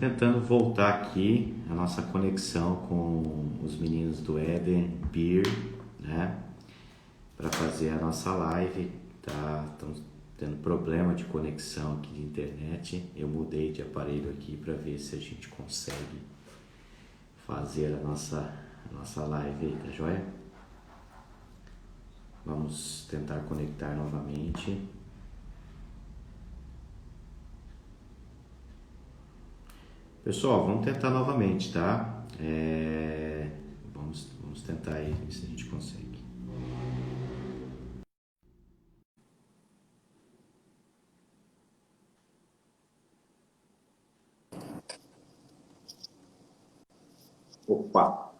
tentando voltar aqui a nossa conexão com os meninos do Eden Beer, né? Para fazer a nossa live, tá? Estamos tendo problema de conexão aqui de internet. Eu mudei de aparelho aqui para ver se a gente consegue fazer a nossa live aí, tá joia? Vamos tentar conectar novamente. Pessoal, vamos tentar novamente, tá? Vamos tentar aí ver se a gente consegue. Opa!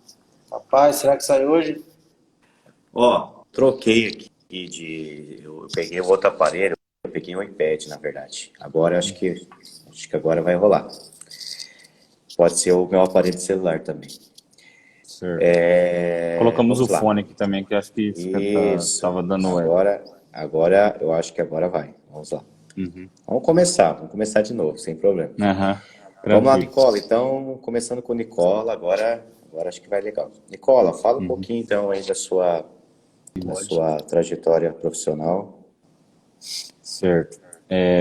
Rapaz, será que sai hoje? Ó, troquei aqui eu peguei o outro aparelho, eu peguei um iPad, na verdade. Agora acho que agora vai rolar. Pode ser o meu aparelho de celular também. Certo. Colocamos o Vamos lá. fone aqui também, que acho que Isso. tava dando eco. Agora, eu acho que agora vai. Vamos lá. Uhum. Vamos começar de novo, sem problema. Aham. Vamos lá, Tranquilo. Nicola. Então, começando com Nicola, agora acho que vai legal. Nicola, fala um pouquinho então aí da sua trajetória profissional. Certo.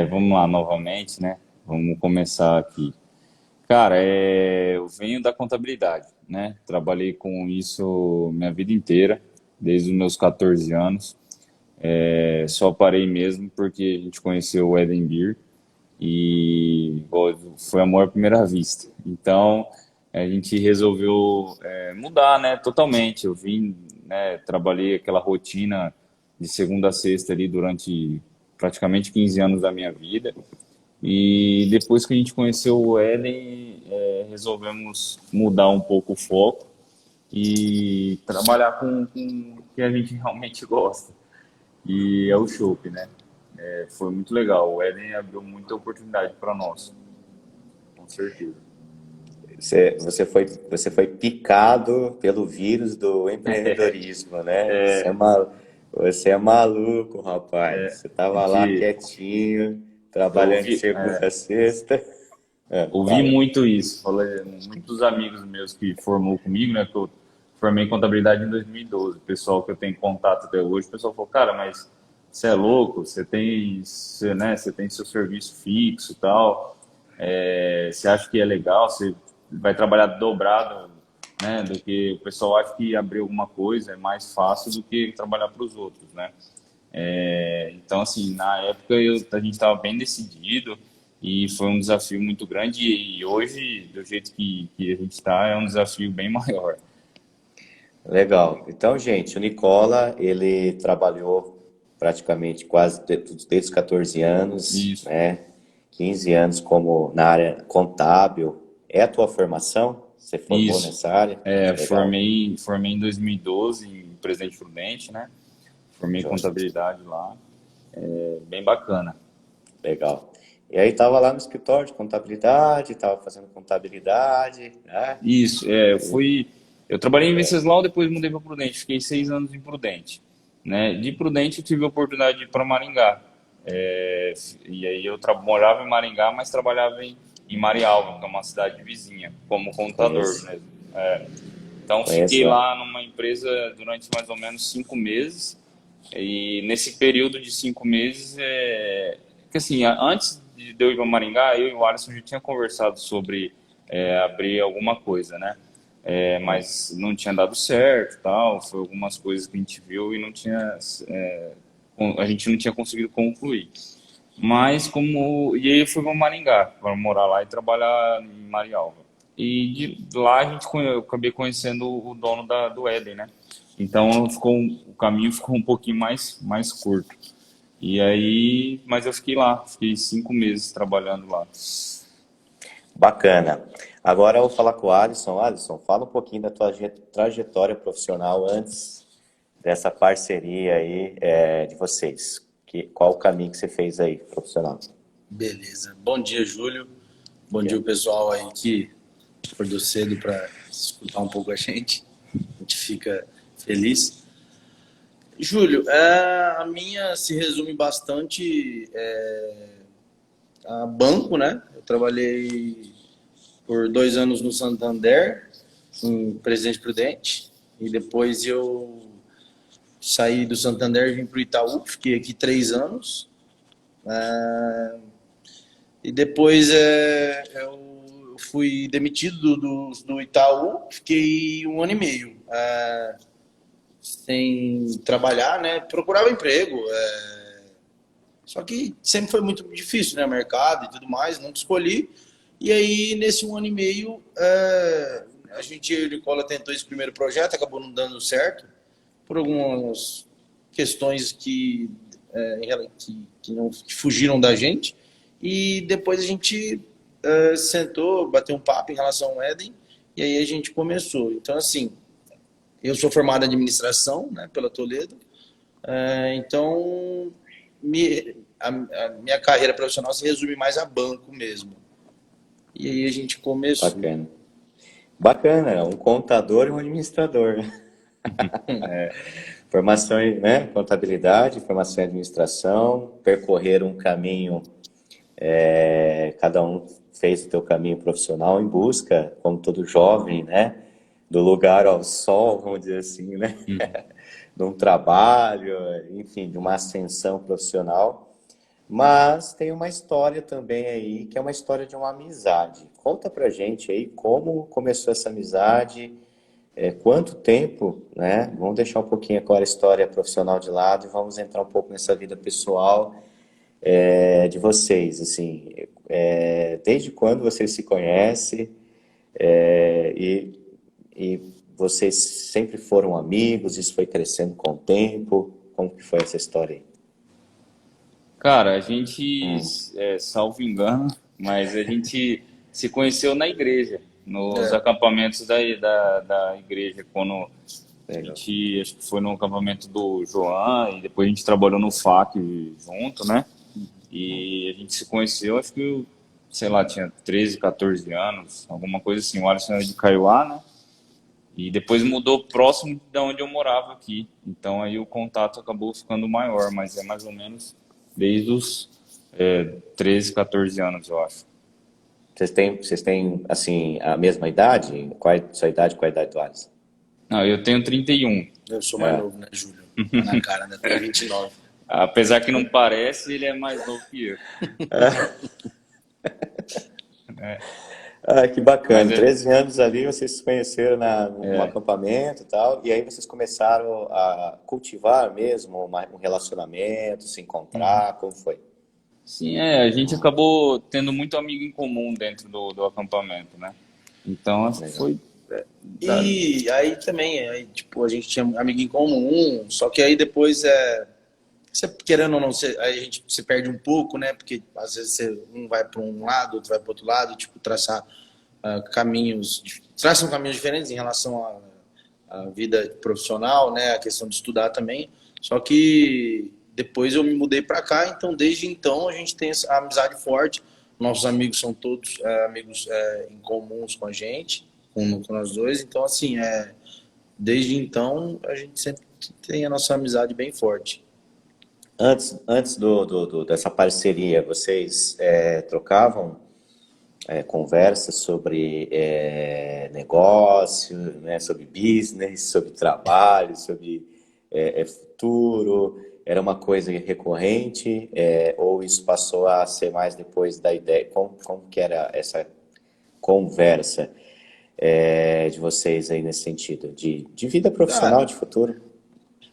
Vamos lá novamente, né? Vamos começar aqui. Cara, eu venho da contabilidade, né? Trabalhei com isso minha vida inteira, desde os meus 14 anos. Só parei mesmo porque a gente conheceu o Eden Beer e pô, foi amor à primeira vista. Então, a gente resolveu mudar, né? Totalmente. Eu vim, né? Trabalhei aquela rotina de segunda a sexta ali durante praticamente 15 anos da minha vida. E depois que a gente conheceu o Eden, resolvemos mudar um pouco o foco e trabalhar com o que a gente realmente gosta, e é o chopp, né? Foi muito legal. O Eden abriu muita oportunidade para nós, com certeza. Você foi picado pelo vírus do empreendedorismo, né? Você é maluco, rapaz. Você A tava lá gente, quietinho, eu trabalhando de ouvi, segunda a sexta. ouvi Fala. muito isso. Falei, muitos amigos meus que formou comigo, né? Que eu formei em contabilidade em 2012. O pessoal que eu tenho contato até hoje, o pessoal falou, cara, mas você é louco, você tem seu serviço fixo e tal. Você acha que é legal, você vai trabalhar dobrado, né? Do que o pessoal acha que abrir alguma coisa é mais fácil do que trabalhar para os outros, né? Então, assim, na época a gente estava bem decidido e foi um desafio muito grande. E hoje, do jeito que a gente está, é um desafio bem maior. Legal. Então, gente, o Nicola, ele trabalhou praticamente desde os 14 anos, Isso, né? 15 anos como na área contábil. É a tua formação? Você formou isso. nessa área? Legal. Formei em 2012 em Presidente Prudente, né? Formei Joia. contabilidade lá, bem bacana. Legal. E aí tava lá no escritório de contabilidade, tava fazendo contabilidade, né? Isso, eu trabalhei em Venceslau, depois mudei para Prudente, fiquei 6 anos em Prudente, né? De Prudente eu tive a oportunidade de ir para Maringá, e aí eu morava em Maringá, mas trabalhava em Marialva, que é uma cidade vizinha, como contador Conheço, mesmo. Então conheço fiquei lá. lá numa empresa durante mais ou menos 5 meses, e nesse período de 5 meses, que assim, antes de eu ir para Maringá, eu e o Alisson já tinha conversado sobre abrir alguma coisa, né? Mas não tinha dado certo, tal. Foi algumas coisas que a gente viu e não tinha, a gente não tinha conseguido concluir. Mas e aí eu fui para Maringá para morar lá e trabalhar em Marialva. E de lá eu acabei conhecendo o dono do Éden, né? Então o caminho ficou um pouquinho mais curto. E aí, mas eu fiquei lá, fiquei 5 meses trabalhando lá. Bacana. Agora eu vou falar com o Alisson. Alisson, fala um pouquinho da tua trajetória profissional antes dessa parceria aí de vocês. Qual o caminho que você fez aí, profissional? Beleza. Bom dia, Júlio. Bom dia, Yeah. o pessoal aí que acordou cedo para escutar um pouco a gente. A gente fica feliz. Júlio, a minha se resume bastante a banco, né? Eu trabalhei por 2 anos no Santander, em Presidente Prudente, e depois eu saí do Santander e vim para o Itaú, fiquei aqui 3 anos. E depois eu fui demitido do Itaú, fiquei 1 ano e meio sem trabalhar, né? Procurava emprego, só que sempre foi muito difícil, né? Mercado e tudo mais, nunca escolhi. E aí, nesse 1 ano e meio, a gente, o Nicola tentou esse primeiro projeto, acabou não dando certo, por algumas questões que fugiram da gente. E depois a gente sentou, bateu um papo em relação ao Éden, e aí a gente começou. Então, assim, eu sou formado em administração, né, pela Toledo, então a minha carreira profissional se resume mais a banco mesmo. E aí a gente começou. Bacana. Bacana, um contador e um administrador. Formação em, né, contabilidade, formação em administração, percorrer um caminho, cada um fez o seu caminho profissional em busca, como todo jovem, né, do lugar ao sol, vamos dizer assim, né, de um trabalho, enfim, de uma ascensão profissional. Mas tem uma história também aí, que é uma história de uma amizade. Conta pra gente aí como começou essa amizade, quanto tempo, né? Vamos deixar um pouquinho agora a história profissional de lado e vamos entrar um pouco nessa vida pessoal de vocês, assim. Desde quando vocês se conhecem e vocês sempre foram amigos, isso foi crescendo com o tempo? Como que foi essa história aí? Cara, a gente, salvo engano, mas a gente se conheceu na igreja, nos acampamentos da igreja, quando a gente, acho que foi no acampamento do João, e depois a gente trabalhou no FAC junto, né? E a gente se conheceu, acho que, sei lá, tinha 13, 14 anos, alguma coisa assim. O Alisson era de Kaiowá, né? E depois mudou próximo de onde eu morava aqui. Então aí o contato acabou ficando maior, mas é mais ou menos desde os 13, 14 anos, eu acho. Vocês têm, assim, a mesma idade? Qual é a sua idade? Qual é a idade do Alisson? Não, eu tenho 31. Eu sou mais novo, né, Júlio? Na cara, né? Tenho 29. Apesar que não parece, ele é mais novo que eu. Ah, que bacana. Mas 13 anos ali, vocês se conheceram num acampamento e tal, e aí vocês começaram a cultivar mesmo um relacionamento, se encontrar, como foi? sim, a gente acabou tendo muito amigo em comum dentro do acampamento, né? Então, acho que foi... E aí também, tipo, a gente tinha amigo em comum, só que aí depois, você, querendo ou não, aí a gente se perde um pouco, né? Porque às vezes um vai para um lado, outro vai para outro lado, tipo, traçam caminhos diferentes em relação à vida profissional, né? A questão de estudar também. Só que depois eu me mudei para cá, então desde então a gente tem essa amizade forte. Nossos amigos são todos amigos em comuns com a gente, com nós dois. Então, assim, desde então a gente sempre tem a nossa amizade bem forte. Antes dessa parceria, vocês trocavam conversas sobre negócio, né, sobre business, sobre trabalho, sobre futuro? Era uma coisa recorrente ou isso passou a ser mais depois da ideia? Como que era essa conversa de vocês aí nesse sentido? De vida profissional, de futuro?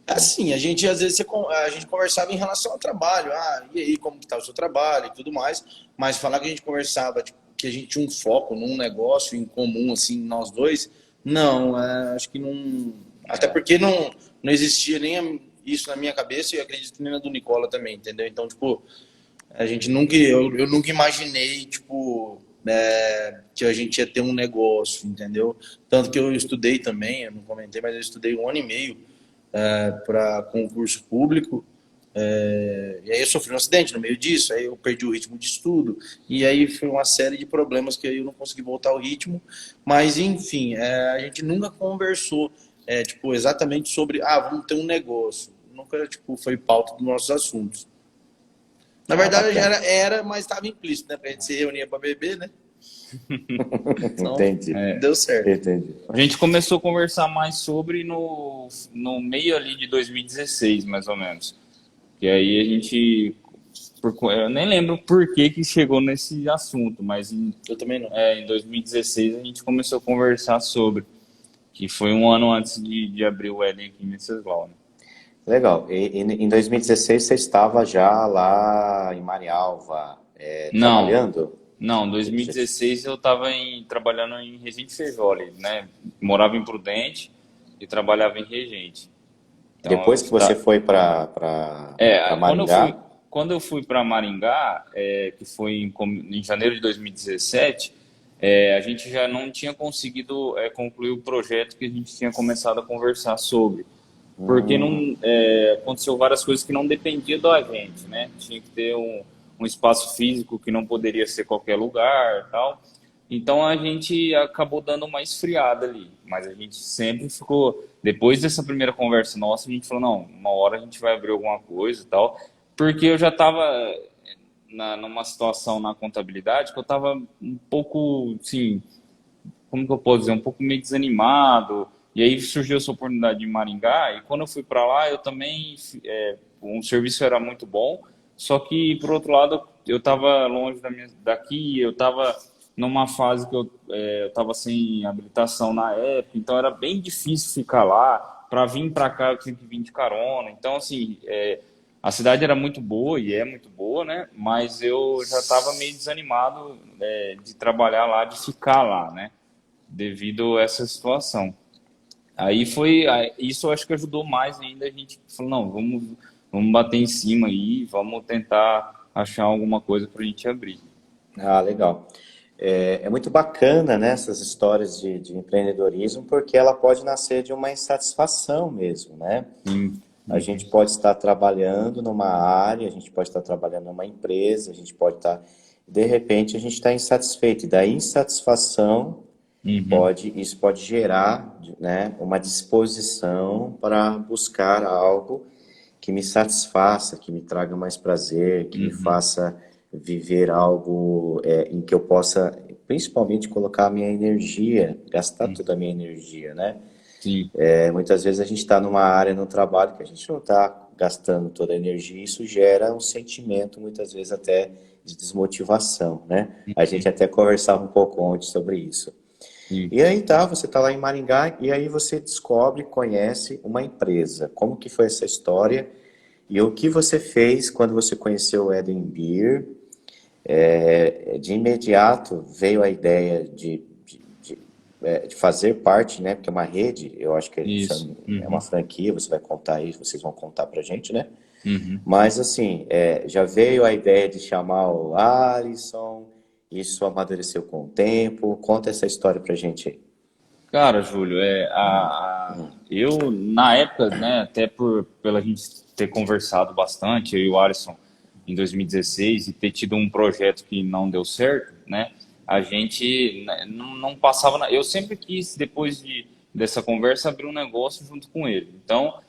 Assim, a gente às vezes a gente conversava em relação ao trabalho, e aí como que tá o seu trabalho e tudo mais, mas falar que a gente conversava, tipo, que a gente tinha um foco num negócio em comum, assim, nós dois, não, acho que não, até porque não existia nem isso na minha cabeça e eu acredito que nem na do Nicola também, entendeu? Então, tipo, a gente nunca, eu nunca imaginei, tipo, que a gente ia ter um negócio, entendeu? Tanto que eu estudei também, eu não comentei, mas eu estudei 1 ano e meio para concurso público, e aí eu sofri um acidente no meio disso, aí eu perdi o ritmo de estudo, e aí foi uma série de problemas que aí eu não consegui voltar ao ritmo, mas enfim, a gente nunca conversou tipo, exatamente sobre, vamos ter um negócio, nunca tipo, foi pauta dos nossos assuntos. Na verdade, já era, mas estava implícito, né? Porque a gente se reunia para beber, né? Então, Entendi, deu certo. entendi. A gente começou a conversar mais sobre no meio ali de 2016, mais ou menos. E aí a gente, eu nem lembro por que que chegou nesse assunto, mas Eu também não. em 2016 a gente começou a conversar sobre, que foi um ano antes de abrir o Eden aqui em Venceslau, né? Legal. E em 2016 você estava já lá em Marialva, Não, trabalhando? não, 2016 eu estava trabalhando em Regente Feijoli, né? Morava em Prudente e trabalhava em Regente. Então Depois que você foi para Quando eu fui, Maringá? quando eu fui para Maringá, que foi em janeiro de 2017, a gente já não tinha conseguido concluir o projeto que a gente tinha começado a conversar sobre, porque Hum, não aconteceu várias coisas que não dependiam da gente, né? Tinha que ter um espaço físico que não poderia ser qualquer lugar, e tal. Então a gente acabou dando uma esfriada ali, mas a gente sempre ficou. Depois dessa primeira conversa nossa, a gente falou: não, uma hora a gente vai abrir alguma coisa e tal, porque eu já estava numa situação na contabilidade que eu estava um pouco, assim, como que eu posso dizer, um pouco meio desanimado. E aí surgiu essa oportunidade de Maringá, e quando eu fui para lá, eu também, um serviço era muito bom, só que, por outro lado, eu estava longe daqui, eu estava numa fase que eu estava sem habilitação na época, então era bem difícil ficar lá. Para vir para cá, eu tinha que vir de carona. Então, assim, a cidade era muito boa e é muito boa, né? Mas eu já estava meio desanimado, de trabalhar lá, de ficar lá, né? Devido a essa situação. Isso eu acho que ajudou mais ainda, a gente falou, não, vamos bater em cima aí, vamos tentar achar alguma coisa para a gente abrir. legal. É muito bacana, né, essas histórias de empreendedorismo, porque ela pode nascer de uma insatisfação mesmo, né? Sim. A gente pode estar trabalhando numa área, a gente pode estar trabalhando numa empresa, a gente pode estar. De repente, a gente está insatisfeito. E da insatisfação, Uhum. isso pode gerar, né, uma disposição para buscar algo que me satisfaça, que me traga mais prazer, que me Uhum. faça viver algo em que eu possa, principalmente, colocar a minha energia, gastar Uhum. toda a minha energia, né? Sim. Muitas vezes a gente está numa área no trabalho que a gente não está gastando toda a energia, e isso gera um sentimento, muitas vezes até de desmotivação, né? A gente até conversava um pouco ontem sobre isso. Sim. E aí tá, você está lá em Maringá e aí você descobre, conhece uma empresa. Como que foi essa história? E o que você fez quando você conheceu o Eden Beer? De imediato veio a ideia de fazer parte, né? Porque é uma rede, eu acho que Isso. é uma Uhum. franquia, você vai contar aí, vocês vão contar pra gente, né? Uhum. Mas assim, já veio a ideia de chamar o Alisson, isso amadureceu com o tempo. Conta essa história pra gente aí. Cara, Júlio, eu, na época, né, até pela gente ter conversado bastante, eu e o Alisson, em 2016, e ter tido um projeto que não deu certo, né, a gente né, não passava... Eu sempre quis, depois dessa conversa, abrir um negócio junto com ele. Então,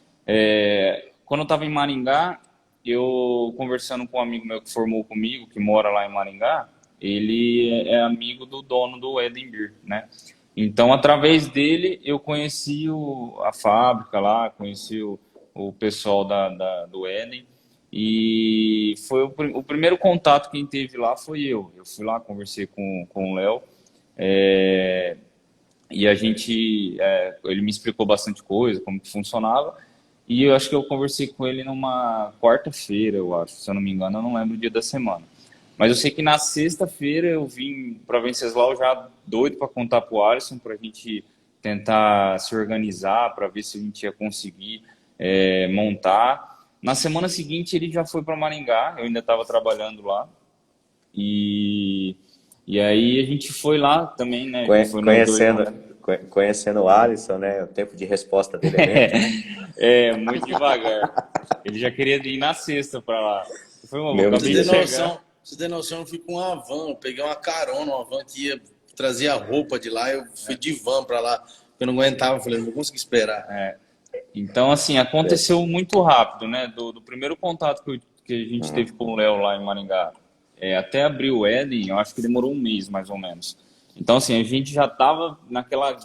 quando eu estava em Maringá, eu conversando com um amigo meu que formou comigo, que mora lá em Maringá, ele é amigo do dono do Eden Beer, né? Então, através dele, eu conheci a fábrica lá, conheci o pessoal do Éden, e foi o primeiro contato quem teve lá foi eu. Eu fui lá, conversei com o Léo, é, e ele me explicou bastante coisa, como que funcionava, e eu acho que eu conversei com ele numa quarta-feira, eu acho, se eu não me engano, eu não lembro o dia da semana. Mas eu sei que na sexta-feira eu vim para Venceslau já doido para contar para o Alisson, para a gente tentar se organizar, para ver se a gente ia conseguir montar. Na semana seguinte ele já foi para Maringá, eu ainda estava trabalhando lá. E, e aí a gente foi lá também, né? A gente foi nós dois lá. Conhecendo o Alisson, né? O tempo de resposta dele é lento, né? Muito devagar. Ele já queria ir na sexta para lá. Eu falei, eu Mesmo acabei de chegar. Pra você ter noção, eu fui com uma van, eu peguei uma carona, uma van que ia trazer a roupa de lá, eu fui de van pra lá, eu não aguentava, eu falei, não vou conseguir esperar. Então, assim, aconteceu muito rápido, né? Do primeiro contato que a gente teve Uhum. com o Léo lá em Maringá, até abrir o Éden, eu acho que demorou um mês, mais ou menos. Então, assim, a gente já estava naquela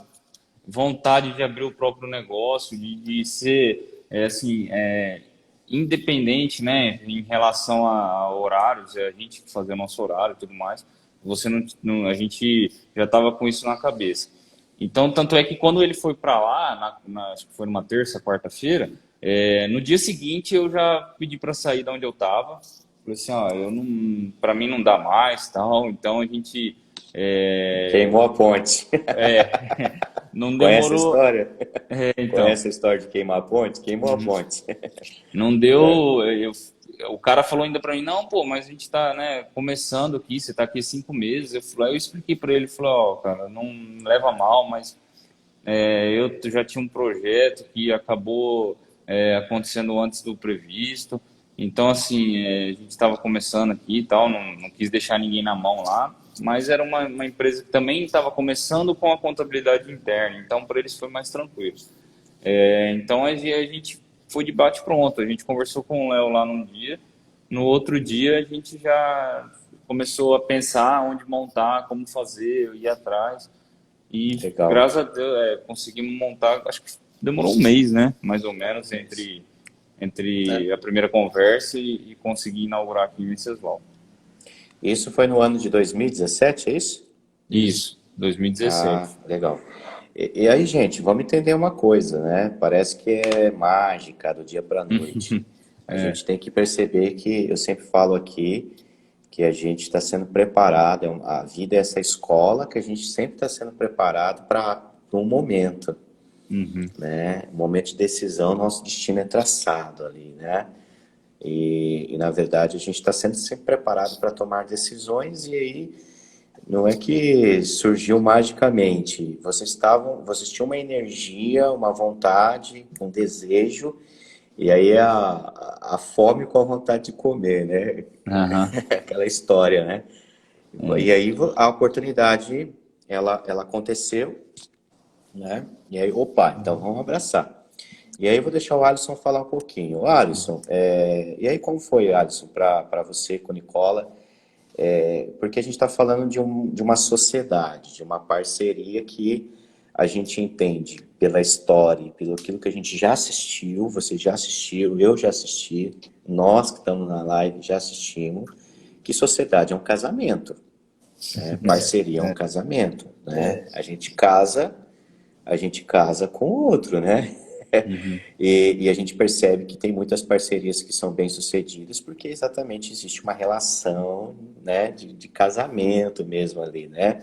vontade de abrir o próprio negócio, de ser, assim, independente, né, em relação a horários, a gente fazer o nosso horário e tudo mais. Você a gente já estava com isso na cabeça. Então, tanto é que quando ele foi para lá, acho que foi numa terça, quarta-feira, no dia seguinte eu já pedi para sair da onde eu estava. Falei assim, ó, eu não, para mim não dá mais, tal. Então a gente Queimou a ponte. não Conhece a demorou. história? Então, Conhece a história de queimar a ponte? Queimou a ponte. não deu. O cara falou ainda para mim, não, pô, mas a gente tá, né, começando aqui, você tá aqui 5 meses. Eu expliquei para ele, falei, ó, cara, não leva a mal, mas eu já tinha um projeto que acabou acontecendo antes do previsto. Então, assim, a gente estava começando aqui e tal, não quis deixar ninguém na mão lá, mas era uma empresa que também estava começando com a contabilidade interna, então para eles foi mais tranquilo. Então a gente foi de bate-pronto, a gente conversou com o Léo lá num dia, no outro dia a gente já começou a pensar onde montar, como fazer, ir atrás. E Legal. graças a Deus conseguimos montar, acho que demorou um mês, né? Mais ou menos, entre a primeira conversa e conseguir inaugurar aqui em Venceslau. Isso foi no ano de 2017, é isso? Isso, Ah, 2017. legal. E aí, gente, vamos entender uma coisa, né? Parece que é mágica do dia para a noite. A É, gente tem que perceber que, eu sempre falo aqui, que a gente está sendo preparado, a vida é essa escola que a gente sempre está sendo preparado para um momento, uhum, né? Um momento de decisão, nosso destino é traçado ali, né? E na verdade a gente está sendo sempre preparado para tomar decisões e aí não é que surgiu magicamente. Vocês tinham uma energia, uma vontade, um desejo, e aí a fome com a vontade de comer, né? aham, Aquela história, né? é, E aí a oportunidade, ela aconteceu, né? E aí, opa, então vamos abraçar. E aí eu vou deixar o Alisson falar um pouquinho. Alisson, e aí como foi, Alisson, para você com Nicola? Porque a gente está falando de uma sociedade, de uma parceria que a gente entende pela história, pelo aquilo que a gente já assistiu, você já assistiu, eu já assisti, nós que estamos na live já assistimos, que sociedade é um casamento, né? Parceria é um casamento, né? A gente casa com o outro, né? uhum, E a gente percebe que tem muitas parcerias que são bem-sucedidas porque exatamente existe uma relação, né, de casamento mesmo ali, né?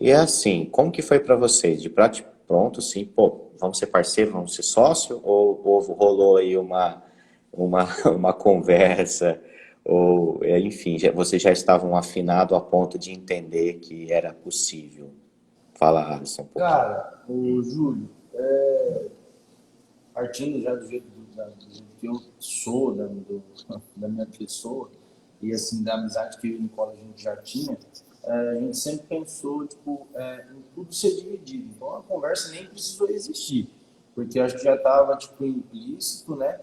E é assim, como que foi para vocês? De prato pronto, sim, pô, vamos ser parceiro, vamos ser sócio? Ou rolou aí uma conversa? Ou, enfim, vocês já estavam afinados a ponto de entender que era possível? Fala, Alisson, um pouquinho. Cara, o Júlio, partindo já do jeito que eu sou, da minha pessoa, e assim, da amizade que eu e o Nicola a gente já tinha, a gente sempre pensou, tipo, em tudo ser dividido. Então a conversa nem precisou existir, porque eu acho que já estava, tipo, implícito, né?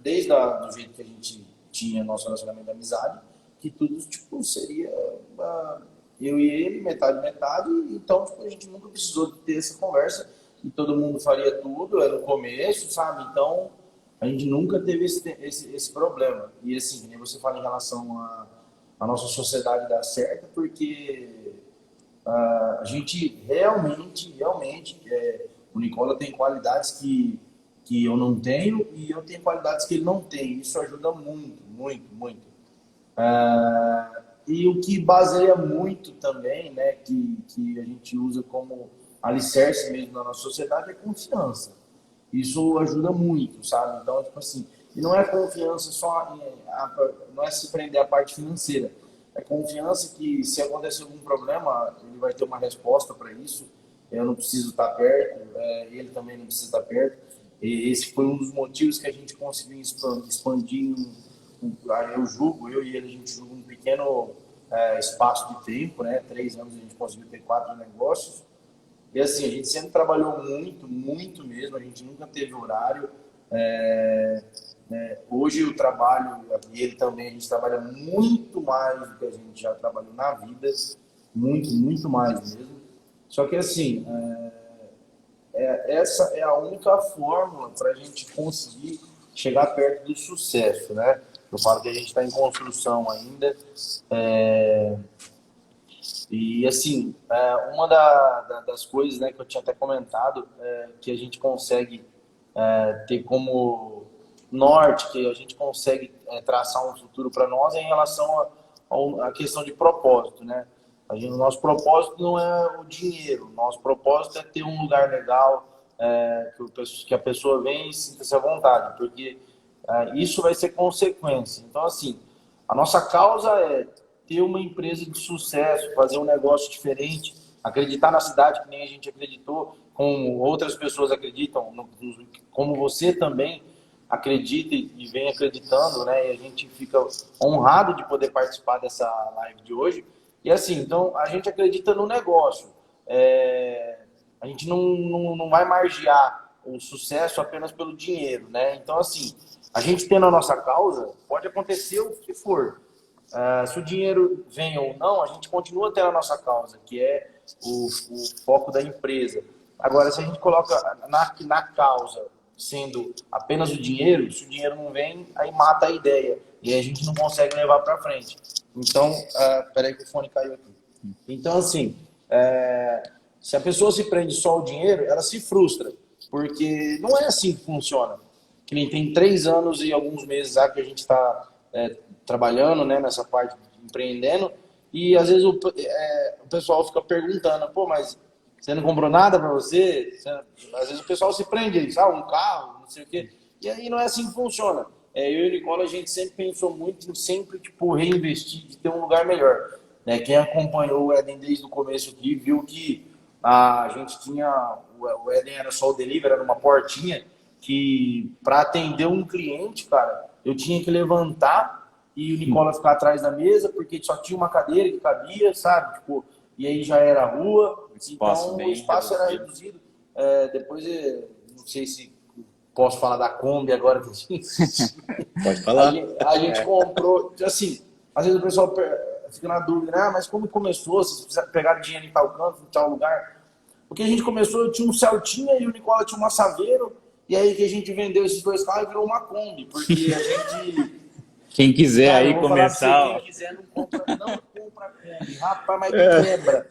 Desde do jeito que a gente tinha nosso relacionamento de amizade, que tudo, tipo, seria eu e ele, metade, metade, então, tipo, a gente nunca precisou ter essa conversa e todo mundo faria tudo, era no começo, sabe? Então, a gente nunca teve esse problema. E assim, que nem você fala em relação a nossa sociedade dar certo, porque a gente realmente, o Nicola tem qualidades que eu não tenho e eu tenho qualidades que ele não tem. Isso ajuda muito, muito, muito. E o que baseia muito também, né, que a gente usa como alicerce mesmo na nossa sociedade é confiança. Isso ajuda muito, sabe? Então, tipo assim, e não é confiança só, não é se prender à parte financeira. É confiança que se acontecer algum problema, ele vai ter uma resposta para isso. Eu não preciso estar perto, ele também não precisa estar perto. E esse foi um dos motivos que a gente conseguiu expandir eu julgo, eu e ele, a gente julga um pequeno espaço de tempo, né? 3 anos a gente conseguiu ter 4 negócios. E assim, a gente sempre trabalhou muito, muito mesmo, a gente nunca teve horário. Hoje eu trabalho, e ele também, a gente trabalha muito mais do que a gente já trabalhou na vida, muito, muito mais mesmo. Só que assim, essa é a única fórmula para a gente conseguir chegar perto do sucesso, né? Eu falo que a gente está em construção ainda, e assim, uma das coisas, né, que eu tinha até comentado, que a gente consegue ter como norte, que a gente consegue traçar um futuro para nós é em relação à questão de propósito, né? O nosso propósito não é o dinheiro, o nosso propósito é ter um lugar legal, que a pessoa venha e sinta-se à vontade, porque isso vai ser consequência. Então, assim, a nossa causa é ter uma empresa de sucesso, fazer um negócio diferente, acreditar na cidade que nem a gente acreditou, como outras pessoas acreditam, como você também acredita e vem acreditando, né? E a gente fica honrado de poder participar dessa live de hoje. E assim, então, a gente acredita no negócio. A gente não vai margear o sucesso apenas pelo dinheiro, né? Então, assim, a gente tendo a nossa causa, pode acontecer o que for. Se o dinheiro vem ou não, a gente continua tendo a nossa causa, que é o foco da empresa. Agora, se a gente coloca na causa sendo apenas o dinheiro, se o dinheiro não vem, aí mata a ideia. E aí a gente não consegue levar para frente. Então, peraí que o fone caiu aqui. Então, assim, se a pessoa se prende só ao dinheiro, ela se frustra. Porque não é assim que funciona. Que nem tem 3 anos e alguns meses já que a gente está trabalhando, né, nessa parte de empreendendo, e às vezes o pessoal fica perguntando, pô, mas você não comprou nada para você? Às vezes o pessoal se prende aí, sabe, um carro, não sei o quê, e aí não é assim que funciona. Eu e o Nicola, a gente sempre pensou muito em sempre, tipo, reinvestir, de ter um lugar melhor. Né? Quem acompanhou o Eden desde o começo aqui, viu que a gente tinha, o Eden era só o delivery, era uma portinha, que para atender um cliente, cara, eu tinha que levantar e o Nicola ficar atrás da mesa, porque só tinha uma cadeira que cabia, sabe? Tipo, e aí já era a rua, então o espaço era reduzido. Depois, não sei se posso falar da Kombi agora. Pode falar. A gente comprou, assim, às vezes o pessoal fica na dúvida, né? Mas como começou? Vocês pegaram dinheiro em tal canto, em tal lugar? Porque a gente começou, eu tinha um Celtinha e o Nicola tinha uma Saveiro, e aí que a gente vendeu esses 2 carros e virou uma Kombi, porque a gente... Quem quiser aí começar... Quem quiser não compra Kombi. Rapaz, mas quebra.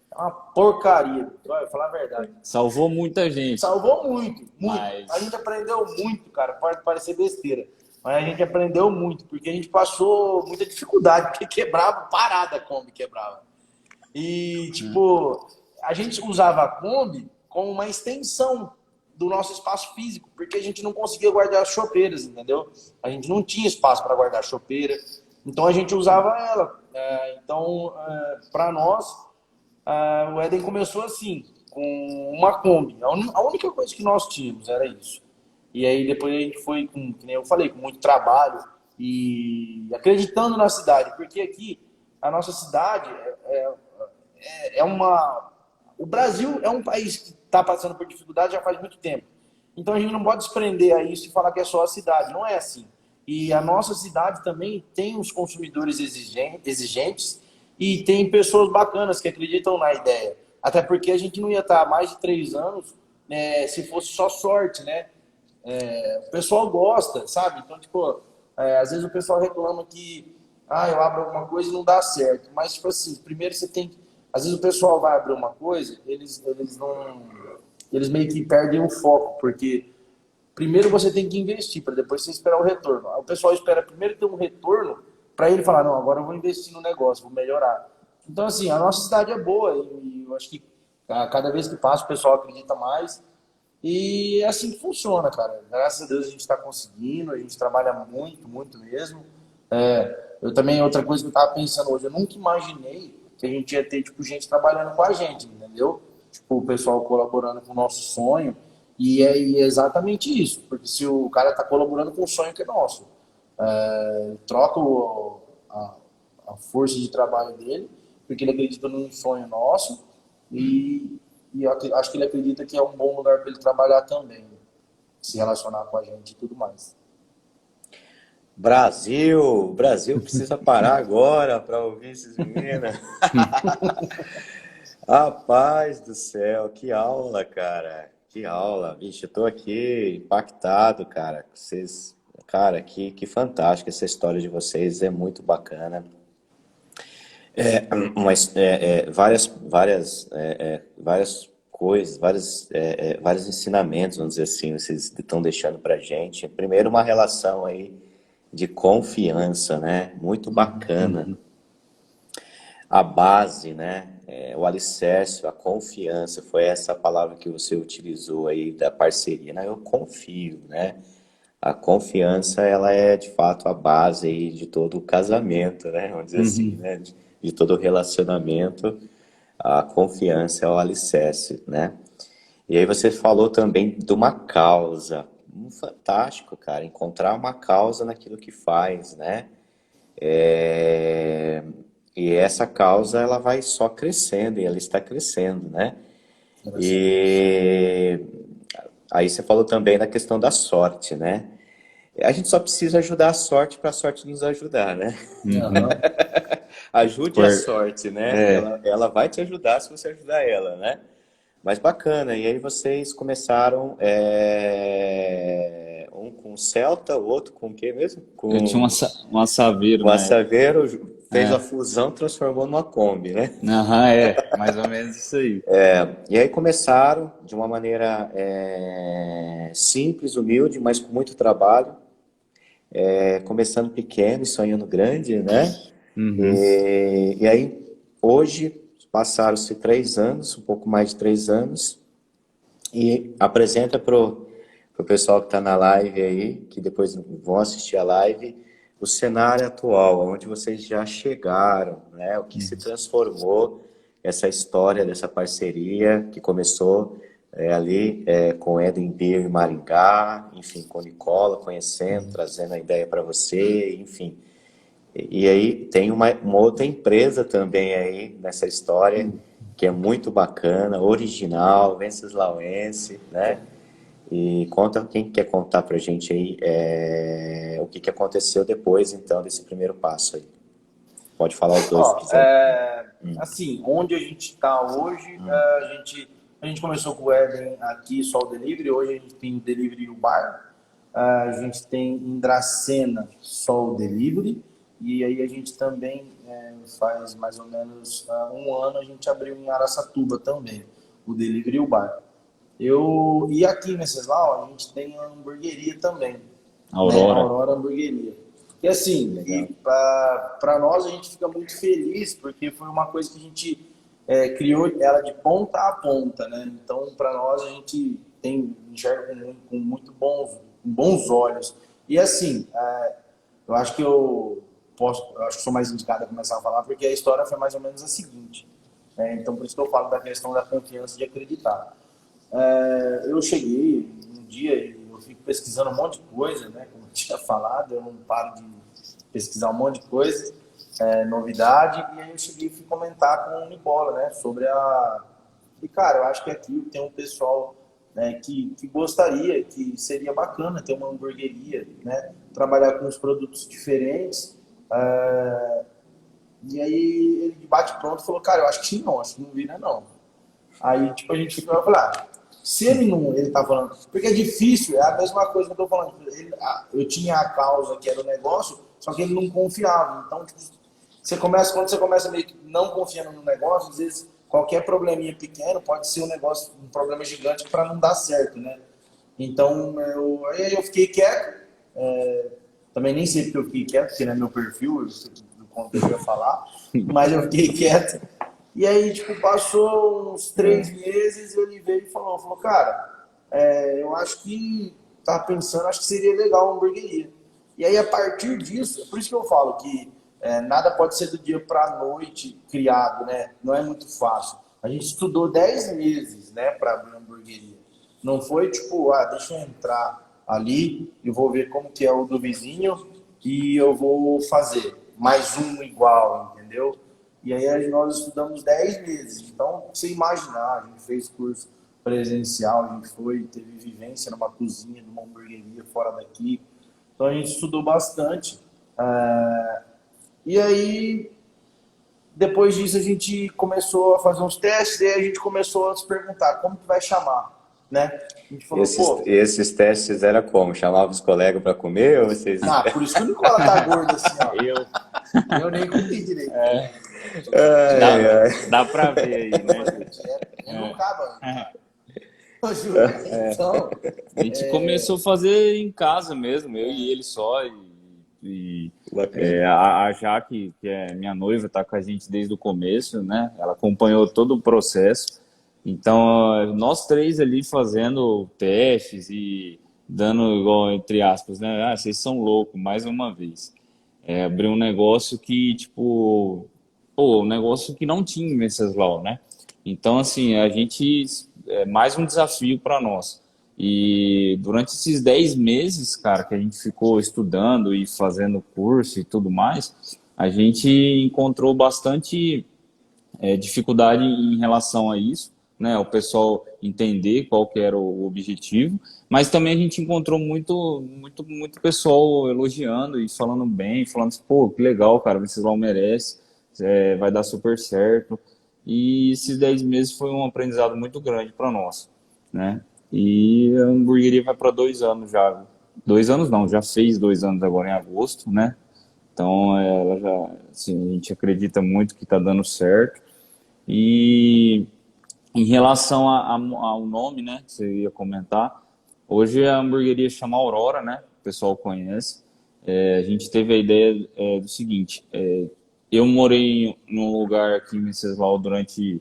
É uma porcaria. Vai falar a verdade. Salvou muita gente. Salvou muito, muito. Mas... A gente aprendeu muito, cara. Pode parecer besteira. Mas a gente aprendeu muito, porque a gente passou muita dificuldade, porque quebrava, parada a Kombi quebrava. E, tipo, a gente usava a Kombi como uma extensão do nosso espaço físico, porque a gente não conseguia guardar as chopeiras, entendeu? A gente não tinha espaço para guardar chopeira, então a gente usava ela. Então, para nós, o Eden começou assim, com uma Kombi. A única coisa que nós tínhamos era isso. E aí depois a gente foi, que nem eu falei, com muito trabalho e acreditando na cidade, porque aqui a nossa cidade é uma... O Brasil é um país que está passando por dificuldade já faz muito tempo. Então a gente não pode desprender a isso e falar que é só a cidade. Não é assim. E a nossa cidade também tem os consumidores exigentes e tem pessoas bacanas que acreditam na ideia. Até porque a gente não ia estar há mais de 3 anos se fosse só sorte, né? O pessoal gosta, sabe? Então, tipo, às vezes o pessoal reclama que eu abro alguma coisa e não dá certo. Mas, tipo assim, primeiro você tem que... Às vezes o pessoal vai abrir uma coisa, eles meio que perdem o foco, porque primeiro você tem que investir, para depois você esperar o retorno. O pessoal espera primeiro ter um retorno, para ele falar, não, agora eu vou investir no negócio, vou melhorar. Então, assim, a nossa cidade é boa, e eu acho que cada vez que passa o pessoal acredita mais, e é assim que funciona, cara. Graças a Deus a gente está conseguindo, a gente trabalha muito, muito mesmo. Eu também, outra coisa que eu estava pensando hoje, eu nunca imaginei que a gente ia ter, tipo, gente trabalhando com a gente, entendeu? Tipo, o pessoal colaborando com o nosso sonho. E é exatamente isso, porque se o cara está colaborando com o sonho que é nosso, troca a força de trabalho dele, porque ele acredita num sonho nosso, e eu acho que ele acredita que é um bom lugar para ele trabalhar também, se relacionar com a gente e tudo mais. Brasil, o Brasil precisa parar agora para ouvir esses meninos. Rapaz do céu, que aula, cara. Que aula. Vixe, eu tô aqui impactado, cara. Vocês, cara, que fantástico essa história de vocês, é muito bacana. Várias coisas, vários ensinamentos, vamos dizer assim, vocês estão deixando pra gente. Primeiro, uma relação aí de confiança, né? Muito bacana. A base, né? O alicerce, a confiança, foi essa palavra que você utilizou aí da parceria, né? Eu confio, né? A confiança, ela é de fato a base aí de todo o casamento, né? Vamos dizer assim, Uhum. né? De todo relacionamento, a confiança é o alicerce, né? E aí você falou também de uma causa. Fantástico, cara, encontrar uma causa naquilo que faz, né? É, E essa causa, ela vai só crescendo, e ela está crescendo, né? Graças a Deus. E aí você falou também da questão da sorte, né? A gente só precisa ajudar a sorte para a sorte nos ajudar, né? Uhum. Aham. Ajude a Por- sorte, né? É, Ela vai te ajudar se você ajudar ela, né? Mas bacana, e aí vocês começaram um com Celta, o outro com o quê mesmo? eu tinha uma Saveiro Com a na época. Saveiro, fez a É. fusão, transformou numa Kombi, né? Aham, mais ou menos isso aí. E aí começaram de uma maneira simples, humilde, mas com muito trabalho, começando pequeno e sonhando grande, né? Uhum. E aí, hoje, passaram-se 3 anos, um pouco mais de 3 anos, e apresenta pro pessoal que está na live aí, que depois vão assistir a live, o cenário atual, onde vocês já chegaram, né? O que se transformou essa história dessa parceria que começou ali com Eden Beer em Maringá, enfim, com Nicola conhecendo, trazendo a ideia para você, enfim. E aí tem uma outra empresa também aí nessa história que é muito bacana, original, Wenceslauense, né? E conta, quem quer contar pra gente aí o que que aconteceu depois então desse primeiro passo aí. Pode falar os dois se Ó, quiser. assim, onde a gente está hoje, a gente começou com o Éden aqui, só o delivery. Hoje a gente tem o delivery e o bar. A gente tem em Dracena só o delivery. E aí a gente também faz mais ou menos um ano a gente abriu em Araçatuba também, o delivery e o bar. E aqui em Venceslau a gente tem a hamburgueria também, né? A Aurora. Aurora Hamburgueria. E assim, Legal. para nós a gente fica muito feliz porque foi uma coisa que a gente criou ela de ponta a ponta, né? Então, para nós a gente enxerga com muito bons olhos. E assim, eu acho que eu acho que sou mais indicado a começar a falar porque a história foi mais ou menos a seguinte, né? Então, por isso que eu falo da questão da confiança de acreditar. Eu cheguei um dia e eu fico pesquisando um monte de coisa, né? Como eu tinha falado, eu não paro de pesquisar um monte de coisa, novidade, e aí eu cheguei e fui comentar com o Nicola, né? Sobre a... E, cara, eu acho que aqui tem um pessoal, né, que gostaria, que seria bacana ter uma hamburgueria, né? Trabalhar com os produtos diferentes. E aí ele de bate-pronto falou, cara, eu acho que não, acho que não vira não. Aí, tipo, a gente ficou a falar, se ele não, ele tá falando, porque é difícil, é a mesma coisa que eu tô falando. Eu tinha a causa que era o negócio, só que ele não confiava. Então, tipo, quando você começa meio que não confiando no negócio, às vezes qualquer probleminha pequeno pode ser um problema gigante para não dar certo, né? Então, aí eu fiquei quieto, também nem sei porque eu fiquei quieto, porque não é meu perfil, do conto que eu ia falar, mas eu fiquei quieto. E aí, tipo, passou uns 3 meses e ele veio e falou, cara, eu acho que tá pensando, acho que seria legal uma hamburgueria. E aí, a partir disso, por isso que eu falo que nada pode ser do dia para a noite criado, né? Não é muito fácil. A gente estudou 10 meses, né, para abrir uma hamburgueria. Não foi tipo, deixa eu entrar ali e vou ver como que é o do vizinho e eu vou fazer mais um igual, entendeu? E aí nós estudamos 10 meses. Então, você imaginar, a gente fez curso presencial, a gente teve vivência numa cozinha, numa hamburgueria fora daqui. Então a gente estudou bastante. E aí, depois disso, a gente começou a fazer uns testes e aí a gente começou a se perguntar como que vai chamar, né? A gente falou, pô... Esses testes era como? Chamava os colegas para comer ou vocês... por isso que o Nicola tá gordo assim, ó. Eu, Eu nem comi direito. dá pra ver aí, né? Ele não acaba. Eu juro. Então, A gente começou a fazer em casa mesmo, eu e ele só. A Jaque, que é minha noiva, está com a gente desde o começo, né? Ela acompanhou todo o processo. Então, nós três ali fazendo testes e dando, igual, entre aspas, né? Ah, vocês são loucos, mais uma vez. Abrir um negócio que, tipo, um negócio que não tinha em Venceslau, né? Então, assim, a gente, mais um desafio para nós. E durante esses 10 meses, cara, que a gente ficou estudando e fazendo curso e tudo mais, a gente encontrou bastante dificuldade em relação a isso, né? O pessoal entender qual que era o objetivo, mas também a gente encontrou muito pessoal elogiando e falando bem, falando assim, pô, que legal, cara, Venceslau merece, vai dar super certo. E esses 10 meses foi um aprendizado muito grande para nós, né? E a hamburgueria vai para 2 anos já. 2 anos não, já fez 2 anos agora em agosto, né? Então, ela já, assim, a gente acredita muito que está dando certo. E em relação ao nome, né, que você ia comentar, hoje a hamburgueria chama Aurora, né? O pessoal conhece. A gente teve a ideia do seguinte: eu morei num lugar aqui em Venceslau durante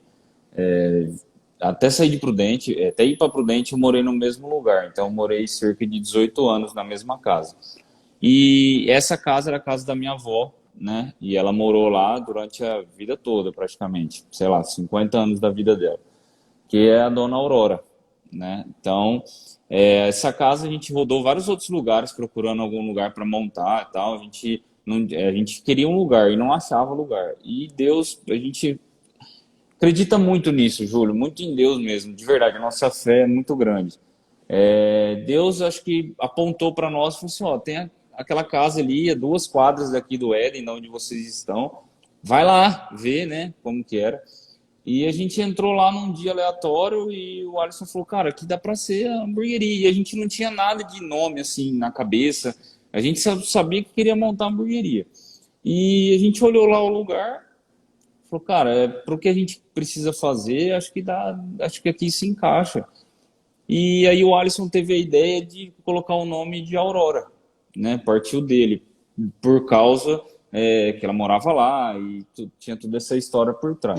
até sair de Prudente, até ir para Prudente, eu morei no mesmo lugar. Então, eu morei cerca de 18 anos na mesma casa. E essa casa era a casa da minha avó, né? E ela morou lá durante a vida toda, praticamente. Sei lá, 50 anos da vida dela. Que é a Dona Aurora, né? Então, essa casa a gente rodou vários outros lugares procurando algum lugar para montar e tal. A gente queria um lugar e não achava lugar. E Deus, a gente acredita muito nisso, Júlio, muito em Deus mesmo, de verdade, a nossa fé é muito grande. Deus, acho que apontou para nós e falou assim, ó, tem aquela casa ali, a 2 quadras daqui do Éden, onde vocês estão, vai lá ver, né, como que era. E a gente entrou lá num dia aleatório e o Alisson falou, cara, aqui dá para ser a hamburgueria. E a gente não tinha nada de nome assim na cabeça, a gente sabia que queria montar a hamburgueria. E a gente olhou lá o lugar, falou, cara, para o que a gente precisa fazer, acho que aqui se encaixa. E aí o Alisson teve a ideia de colocar o nome de Aurora, né? Partiu dele, por causa que ela morava lá e tinha toda essa história por trás.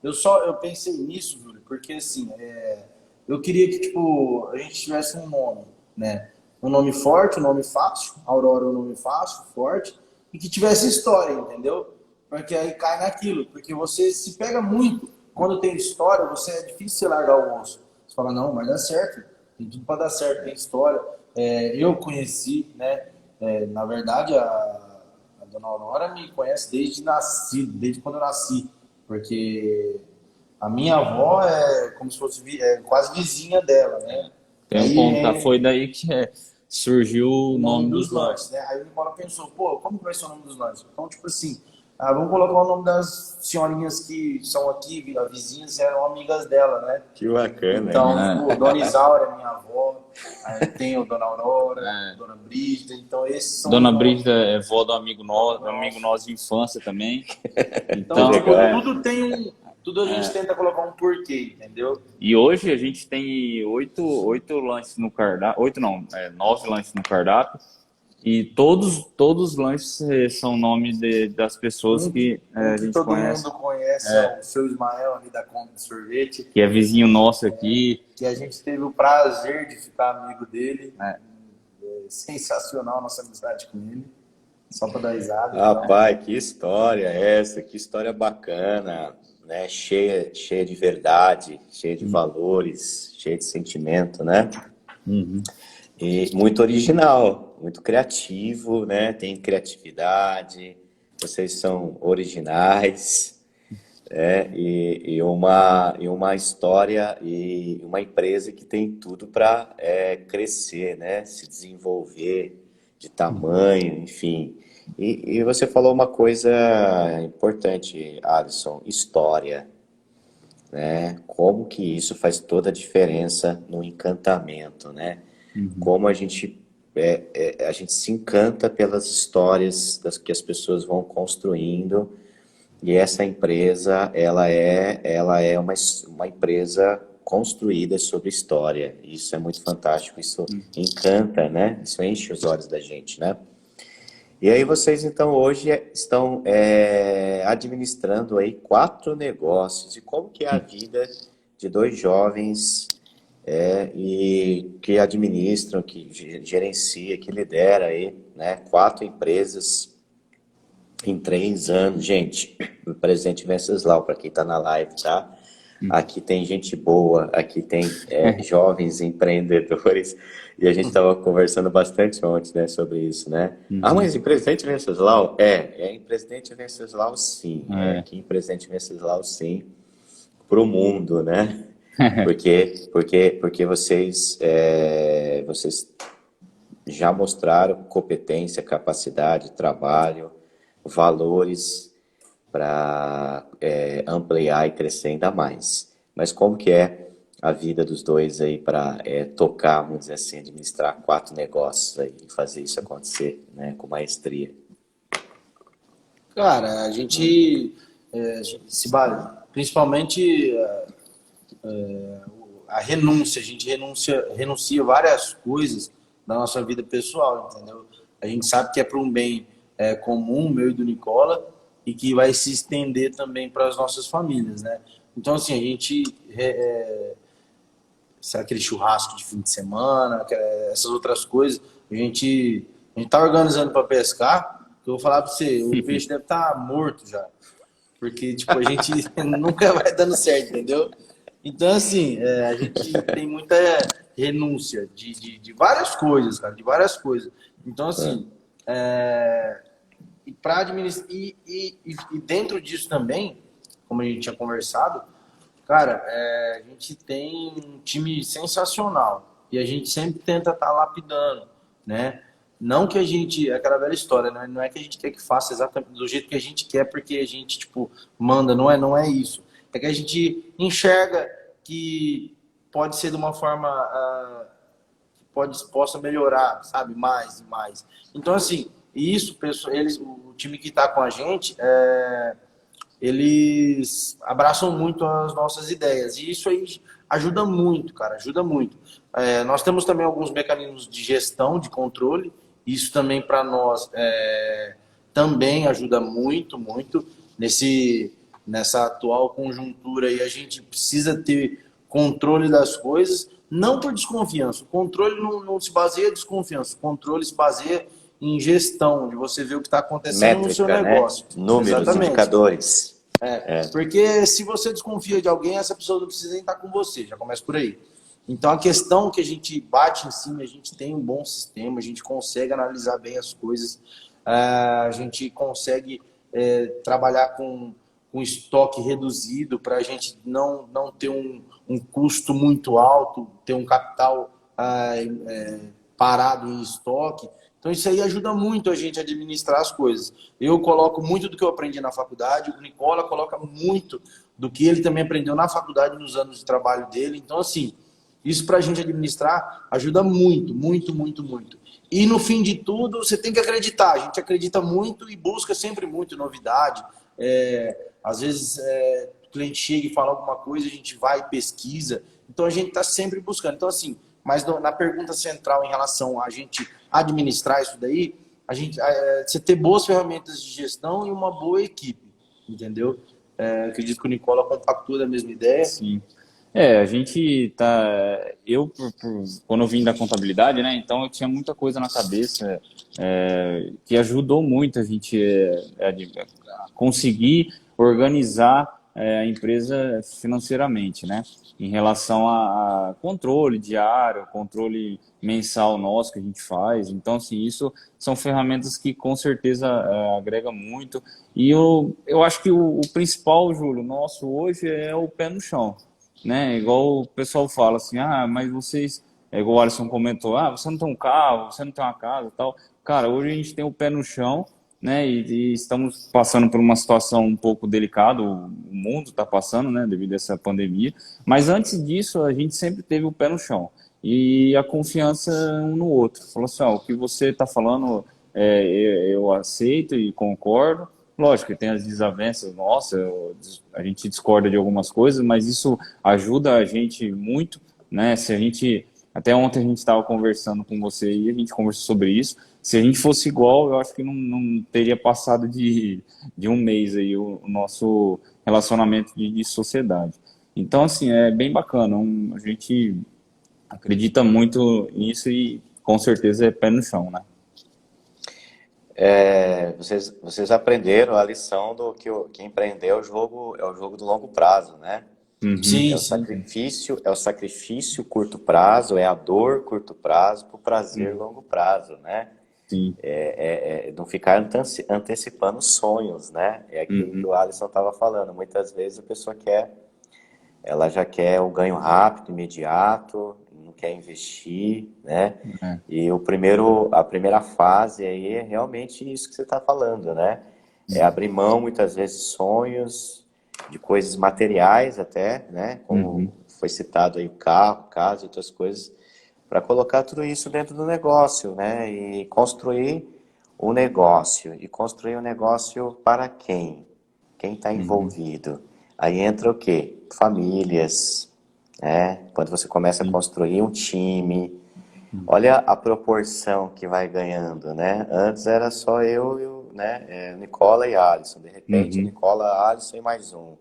Eu pensei nisso, Júlio, porque assim, eu queria que tipo, a gente tivesse um nome, né? Um nome forte, um nome fácil, Aurora é um nome fácil, forte, e que tivesse história, entendeu? Porque aí cai naquilo, porque você se pega muito, quando tem história, é difícil você largar o osso. Você fala, não, vai dar certo, tem tudo para dar certo, tem história. Eu conheci, né? Na verdade, a Dona Aurora me conhece desde quando eu nasci, porque a minha avó é como se fosse quase vizinha dela, né? Foi daí que surgiu o nome dos lanches, né? Aí o Nicola pensou, pô, como que vai ser o nome dos lanches? Então, tipo assim, vamos colocar o nome das senhorinhas que são aqui, as vizinhas eram amigas dela, né? Que bacana. Então, tipo, Dona Isaura é minha avó, aí tem o Dona Aurora, Dona Brígida, então esses são... Dona Brígida é vó do amigo nosso de infância também. Então tipo, tudo a gente tenta colocar um porquê, entendeu? E hoje a gente tem 8 lanches no cardápio, 9 lanches no cardápio. E todos os lanches são nomes das pessoas que a gente conhece. Todo mundo conhece, o seu Ismael ali da Conta de Sorvete. Que é vizinho nosso aqui. Que a gente teve o prazer de ficar amigo dele. É sensacional a nossa amizade com ele. Só para dar risada. Rapaz, né? Que história essa, que história bacana, né? Cheia de verdade, cheia de valores, cheia de sentimento, né? Uhum. E muito original, muito criativo, né? Tem criatividade, vocês são originais, e uma história e uma empresa que tem tudo para crescer, né? Se desenvolver de tamanho, enfim. E você falou uma coisa importante, Alisson, história, né? Como que isso faz toda a diferença no encantamento, né? Uhum. Como a gente se encanta pelas histórias que as pessoas vão construindo e essa empresa, ela é uma empresa construída sobre história. Isso é muito fantástico, isso encanta, né? Isso enche os olhos da gente, né? E aí vocês então hoje estão administrando aí 4 negócios. E como que é a vida de 2 jovens e que administram, que gerencia, que lidera aí, né? 4 empresas em 3 anos. Gente, o presidente Venceslau, para quem está na live, tá? Aqui tem gente boa, aqui tem jovens empreendedores, e a gente estava conversando bastante ontem, né, sobre isso, né? Ah, Uhum. mas em Presidente Venceslau? Em Presidente Venceslau, sim. É. Aqui em Presidente Venceslau, sim, para o mundo, né? Porque vocês já mostraram competência, capacidade, trabalho, valores para ampliar e crescer ainda mais. Mas como que é a vida dos dois aí para tocar, vamos dizer assim, administrar 4 negócios aí e fazer isso acontecer, né, com maestria? Cara, a gente principalmente a renúncia, a gente renuncia várias coisas da nossa vida pessoal, entendeu? A gente sabe que é para um bem comum, meu e do Nicola, e que vai se estender também para as nossas famílias, né? Então, assim, a gente sabe, aquele churrasco de fim de semana, essas outras coisas, a gente tá organizando para pescar, que eu vou falar para você, o peixe deve estar morto já, porque, tipo, a gente nunca vai dando certo, entendeu? Então, assim, a gente tem muita renúncia de várias coisas, cara, de várias coisas. Então, assim, e para administrar, e dentro disso também, como a gente tinha conversado, cara, a gente tem um time sensacional e a gente sempre tenta estar lapidando, né? Não que a gente, é aquela velha história, né? Não é que a gente quer que faça exatamente do jeito que a gente quer porque a gente, tipo, manda, não é isso. É que a gente enxerga que pode ser de uma forma que possa melhorar, sabe, mais e mais. Então, assim, isso, o time que está com a gente, eles abraçam muito as nossas ideias. E isso aí ajuda muito, cara, ajuda muito. Nós temos também alguns mecanismos de gestão, de controle. Isso também para nós também ajuda muito, muito. Nessa atual conjuntura aí, a gente precisa ter controle das coisas, não por desconfiança. O controle não se baseia em desconfiança. O controle se baseia em gestão, de você ver o que está acontecendo no seu Métrica, né? negócio. Números, Exatamente. indicadores. Porque se você desconfia de alguém, essa pessoa não precisa nem estar com você, já começa por aí. Então a questão que a gente bate em cima, a gente tem um bom sistema, a gente consegue analisar bem as coisas, a gente consegue trabalhar com estoque reduzido para a gente não ter um custo muito alto, ter um capital parado em estoque. Então isso aí ajuda muito a gente a administrar as coisas. Eu coloco muito do que eu aprendi na faculdade, o Nicola coloca muito do que ele também aprendeu na faculdade nos anos de trabalho dele. Então, assim, isso para a gente administrar ajuda muito, muito, muito, muito. E no fim de tudo, você tem que acreditar. A gente acredita muito e busca sempre muito novidade. Às vezes o cliente chega e fala alguma coisa, a gente vai e pesquisa. Então a gente está sempre buscando. Então, assim, mas na pergunta central em relação a gente administrar isso daí, você ter boas ferramentas de gestão e uma boa equipe, entendeu? Acredito que o Nicola compactua da mesma ideia. Sim. A gente tá. Quando eu vim da contabilidade, né? Então eu tinha muita coisa na cabeça que ajudou muito a gente a conseguir organizar a empresa financeiramente, né? Em relação a controle diário, controle mensal nosso que a gente faz. Então, assim, isso são ferramentas que com certeza agregam muito. E eu acho que o principal, Júlio, nosso hoje é o pé no chão, né? Igual o pessoal fala assim, mas vocês é igual o Alisson comentou, ah, você não tem um carro, você não tem uma casa e tal. Cara, hoje a gente tem o pé no chão, né? E estamos passando por uma situação um pouco delicada, o mundo está passando, né? Devido a essa pandemia. Mas antes disso, a gente sempre teve o pé no chão e a confiança um no outro. Falou assim, ó, o que você está falando, eu aceito e concordo. Lógico que tem as desavenças, nossa, a gente discorda de algumas coisas, mas isso ajuda a gente muito, né? Se a gente, até ontem a gente estava conversando com você e a gente conversou sobre isso. Se a gente fosse igual, eu acho que não teria passado de um mês aí o nosso relacionamento de sociedade. Então, assim, é bem bacana. A gente acredita muito nisso e com certeza é pé no chão, né? Vocês aprenderam a lição do que empreender é o jogo do longo prazo, né? Uhum, Sim, sim. É o sacrifício curto prazo, é a dor curto prazo para o prazer uhum, longo prazo, né? sim. Não ficar antecipando sonhos, né? É aquilo que Uhum, o Alisson estava falando. Muitas vezes a pessoa ela já quer o ganho rápido, imediato, não quer investir, né? é, E a primeira fase aí é realmente isso que você está falando, né? É uhum, abrir mão, muitas vezes, sonhos, de coisas materiais até, né? Como uhum, foi citado aí o carro, casa e outras coisas, para colocar tudo isso dentro do negócio, né? E construir o negócio. E construir o negócio para quem? Quem está uhum, envolvido? Aí entra o quê? Famílias, né? Quando você começa a sim, construir um time, uhum, olha a proporção que vai ganhando, né? Antes era só eu e Nicola e Alisson. De repente, uhum, Nicola, Alisson e mais um.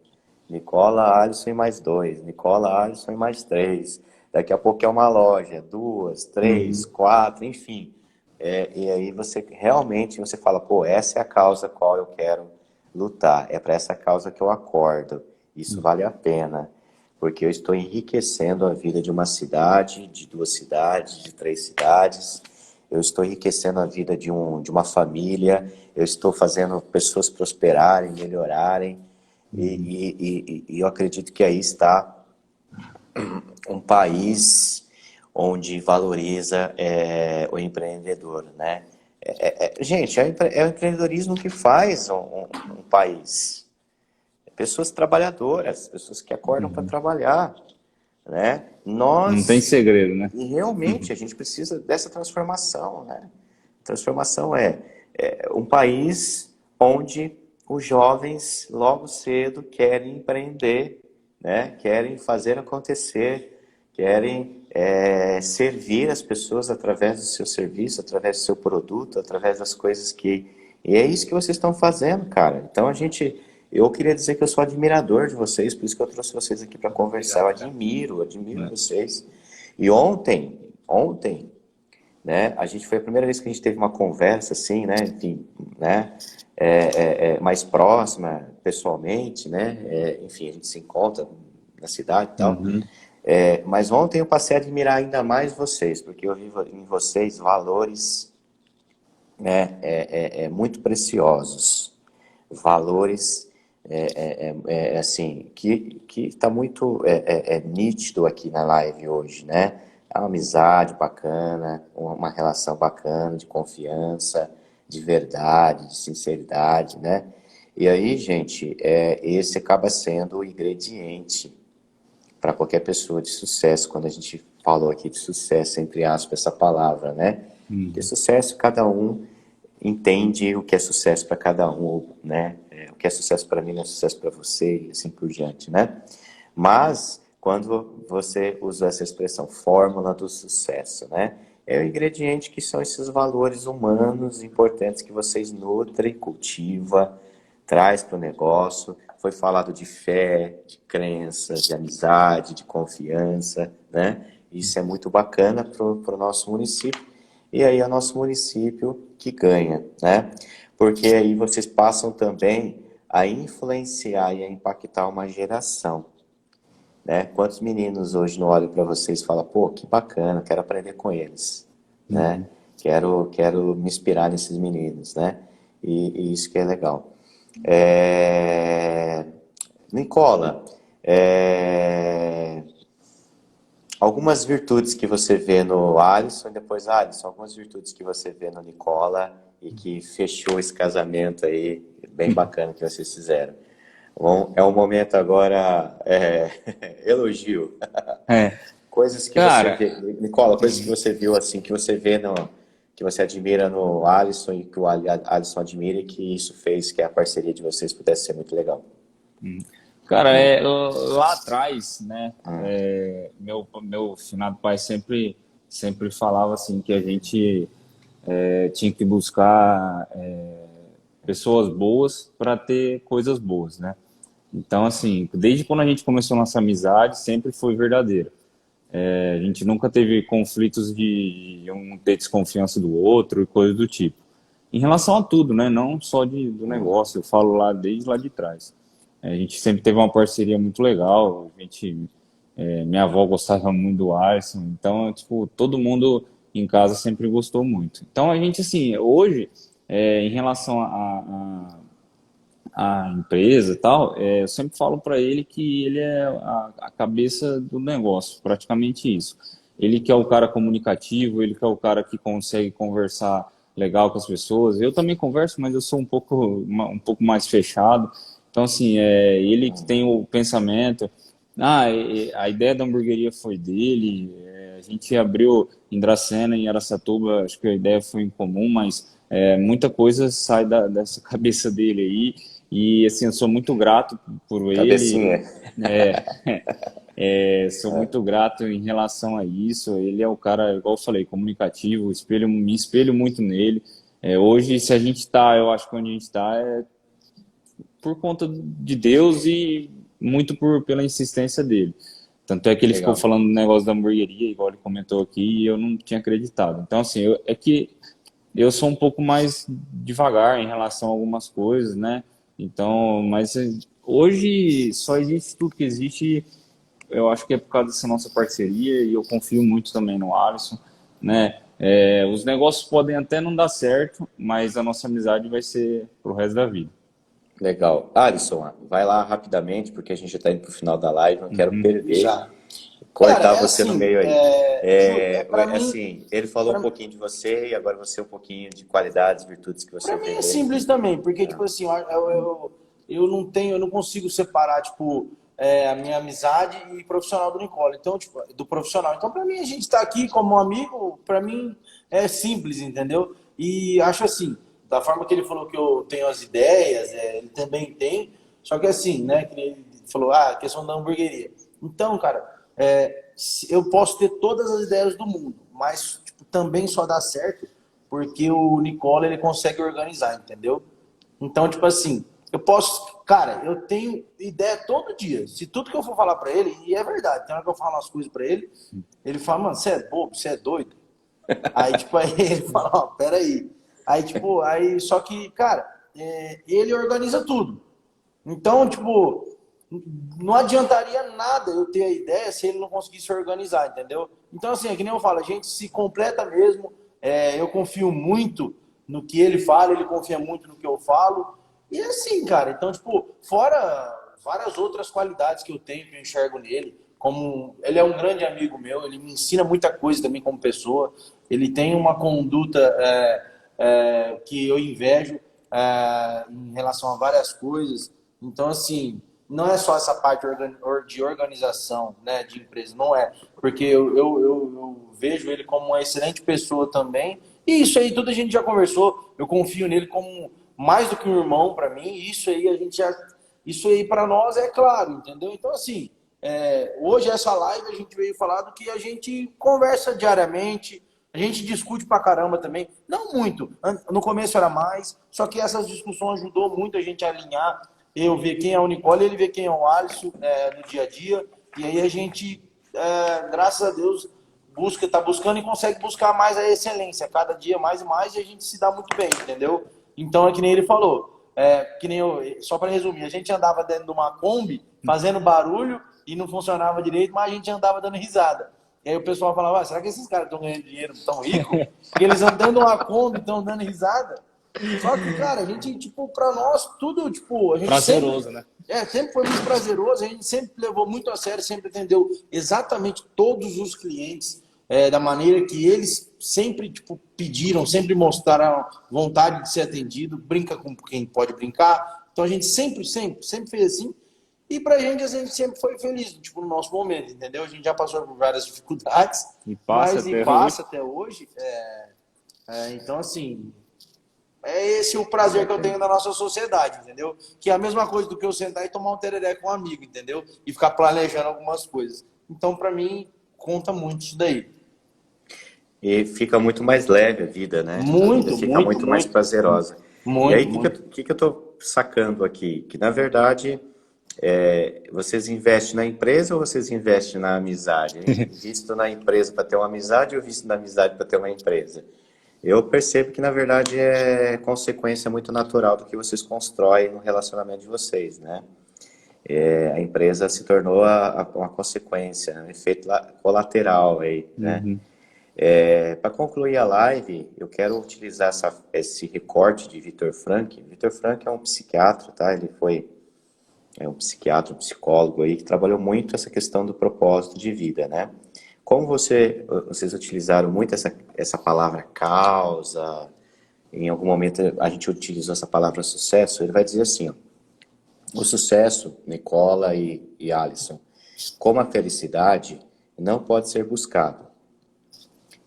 Nicola, Alisson e mais dois. Nicola, Alisson e mais três. Daqui a pouco é uma loja, duas, três, uhum, quatro, enfim. E aí você realmente você fala, pô, essa é a causa qual eu quero lutar. É para essa causa que eu acordo. Isso uhum, vale a pena porque eu estou enriquecendo a vida de uma cidade, de duas cidades, de três cidades. Eu estou enriquecendo a vida de uma família. Eu estou fazendo pessoas prosperarem, melhorarem. uhum, E eu acredito que aí está um país onde valoriza o empreendedor, né? Gente, é o empreendedorismo que faz um país. Pessoas trabalhadoras, pessoas que acordam para uhum. trabalhar, né? Não tem Nós, segredo, né? e realmente, a gente precisa dessa transformação, né? Transformação é um país onde os jovens logo cedo querem empreender, né? Querem fazer acontecer, querem servir as pessoas através do seu serviço, através do seu produto, através das coisas que... E é isso que vocês estão fazendo, cara. Então eu queria dizer que eu sou admirador de vocês, por isso que eu trouxe vocês aqui para conversar. Eu Obrigado, cara. admiro É. vocês. E ontem, né, a gente foi a primeira vez que a gente teve uma conversa assim, né, enfim, né, mais próxima, pessoalmente, né, enfim, a gente se encontra na cidade e tal. Uhum, Mas ontem eu passei a admirar ainda mais vocês, porque eu vi em vocês valores, né, muito preciosos, valores assim que está muito nítido aqui na live hoje, né? É uma amizade bacana, uma relação bacana de confiança, de verdade, de sinceridade, né? E aí, gente, esse acaba sendo o ingrediente para qualquer pessoa de sucesso, quando a gente falou aqui de sucesso, entre aspas, essa palavra, né? Porque uhum, sucesso, cada um entende o que é sucesso para cada um, né? O que é sucesso para mim não é sucesso para você e assim por diante, né? Mas, quando você usa essa expressão fórmula do sucesso, né? É o ingrediente que são esses valores humanos importantes que vocês nutrem, cultiva, traz para o negócio. Foi falado de fé, de crença, de amizade, de confiança, né? Isso é muito bacana para o nosso município. E aí é o nosso município que ganha, né? Porque aí vocês passam também a influenciar e a impactar uma geração, né? Quantos meninos hoje não olham para vocês e falam, pô, que bacana, quero aprender com eles, né? uhum. Quero me inspirar nesses meninos, né? E isso que é legal. É... Nicola, é... algumas virtudes que você vê no Alisson e depois, Alisson, algumas virtudes que você vê no Nicola e que fechou esse casamento aí, bem bacana que vocês fizeram. Bom, é um momento agora, elogio. É, Coisas que você cara, vê, Nicola, coisas que você viu assim, que você vê no, que você admira no Alisson e que o Alisson admira e que isso fez que a parceria de vocês pudesse ser muito legal. cara, lá atrás, né, meu finado pai sempre falava assim que a gente tinha que buscar pessoas boas para ter coisas boas, né? Então, assim, desde quando a gente começou nossa amizade, sempre foi verdadeira. A gente nunca teve conflitos de um ter desconfiança do outro e coisas do tipo. Em relação a tudo, né? Não só do negócio, eu falo lá desde lá de trás. A gente sempre teve uma parceria muito legal. Minha avó gostava muito do Alisson, então, tipo, todo mundo em casa sempre gostou muito. Então, a gente, assim, hoje, em relação à empresa e tal, eu sempre falo para ele que ele é a cabeça do negócio, praticamente isso. Ele que é o cara comunicativo, ele que é o cara que consegue conversar legal com as pessoas. Eu também converso, mas eu sou um pouco mais fechado. Então, assim, ele que tem o pensamento. A ideia da hamburgueria foi dele. A gente abriu em Dracena, em Araçatuba, acho que a ideia foi em comum, mas muita coisa sai dessa cabeça dele aí. E, assim, eu sou muito grato por ele. Cabecinha. Sou muito grato em relação a isso. Ele é o cara, igual eu falei, comunicativo, me espelho muito nele. Hoje, se a gente está, eu acho que onde a gente está é por conta de Deus e muito pela insistência dele. Tanto é que ele ficou Legal. falando do negócio da hamburgueria, igual ele comentou aqui, e eu não tinha acreditado. Então, assim, é que eu sou um pouco mais devagar em relação a algumas coisas, né? Então, mas hoje só existe tudo que existe, eu acho que é por causa dessa nossa parceria e eu confio muito também no Alisson, né? Os negócios podem até não dar certo, mas a nossa amizade vai ser pro resto da vida. Legal. Alisson, vai lá rapidamente, porque a gente já está indo para o final da live, não quero perder, Já. Cara, cortar você no meio aí. Ju, pra mim, Assim, ele falou um pra, pouquinho de você e agora você um pouquinho de qualidades, virtudes que você pra mim vê é nele. simples também, porque, tipo assim, eu não consigo separar, tipo, a minha amizade e profissional do Nicole. Então, tipo, do profissional. Então, pra mim, a gente tá aqui como um amigo, pra mim é simples, entendeu? E acho assim, da forma que ele falou que eu tenho as ideias, ele também tem, só que assim, né, que ele falou, a questão da hamburgueria. Então, cara, eu posso ter todas as ideias do mundo, mas tipo, também só dá certo porque o Nicola ele consegue organizar, entendeu? Então, tipo assim, eu posso, cara, eu tenho ideia todo dia. Se tudo que eu for falar pra ele, e é verdade, tem hora que eu falo umas coisas pra ele fala, mano, você é bobo, você é doido. Aí, tipo, aí ele fala, ó, peraí. Aí, tipo, só que, cara, ele organiza tudo. Então, tipo, não adiantaria nada eu ter a ideia se ele não conseguisse organizar, entendeu? Então, assim, é que nem eu falo, a gente se completa mesmo. Eu confio muito no que ele fala, ele confia muito no que eu falo. E assim, cara, então, tipo, fora várias outras qualidades que eu tenho, que eu enxergo nele, como ele é um grande amigo meu, ele me ensina muita coisa também como pessoa, ele tem uma conduta que eu invejo em relação a várias coisas. Então, assim, não é só essa parte de organização, né, de empresa, não é. Porque eu vejo ele como uma excelente pessoa também. E isso aí tudo a gente já conversou. Eu confio nele como mais do que um irmão para mim. Isso aí isso aí para nós é claro, entendeu? Então, assim, hoje essa live a gente veio falar do que a gente conversa diariamente. A gente discute pra caramba também. Não muito. No começo era mais. Só que essas discussões ajudou muito a gente a alinhar. Eu ver quem é o Nicole, ele ver quem é o Alisson no dia a dia. E aí a gente, graças a Deus, tá buscando e consegue buscar mais a excelência. Cada dia mais e mais e a gente se dá muito bem, entendeu? Então é que nem ele falou. Que nem só para resumir, a gente andava dentro de uma Kombi fazendo barulho e não funcionava direito, mas a gente andava dando risada. E aí o pessoal falava, será que esses caras estão ganhando dinheiro tão rico? Porque eles andando uma Kombi estão dando risada. Só que, cara, a gente, tipo, pra nós, tudo, tipo, a gente Prazeroso, né? sempre foi muito prazeroso, a gente sempre levou muito a sério, sempre atendeu exatamente todos os clientes da maneira que eles sempre tipo, pediram, sempre mostraram vontade de ser atendido, brinca com quem pode brincar. Então a gente sempre fez assim. E pra gente, a gente sempre foi feliz, tipo, no nosso momento, entendeu? A gente já passou por várias dificuldades, E passa mas até passa até hoje. Então, assim, é esse o prazer que eu tenho na nossa sociedade, entendeu? Que é a mesma coisa do que eu sentar e tomar um tereré com um amigo, entendeu? E ficar planejando algumas coisas. Então, para mim, conta muito isso daí. E fica muito mais leve a vida, né? A vida Muito, fica muito, muito mais muito, prazerosa. E aí, muito, o que, que, muito. eu- que que eu tô sacando aqui? Que, na verdade, vocês investem na empresa ou vocês investem na amizade? Invisto na empresa para ter uma amizade ou visto na amizade para ter uma empresa? Eu percebo que, na verdade, é consequência muito natural do que vocês constroem no relacionamento de vocês, né? A empresa se tornou uma consequência, um efeito colateral aí, né? Uhum. Para concluir a live, eu quero utilizar esse recorte de Viktor Frankl. Viktor Frankl é um psiquiatra, tá? Ele foi um psiquiatra, um psicólogo aí que trabalhou muito essa questão do propósito de vida, né? Como vocês utilizaram muito essa palavra causa, em algum momento a gente utilizou essa palavra sucesso, ele vai dizer assim, ó, o sucesso, Nicola e Alisson, como a felicidade, não pode ser buscado.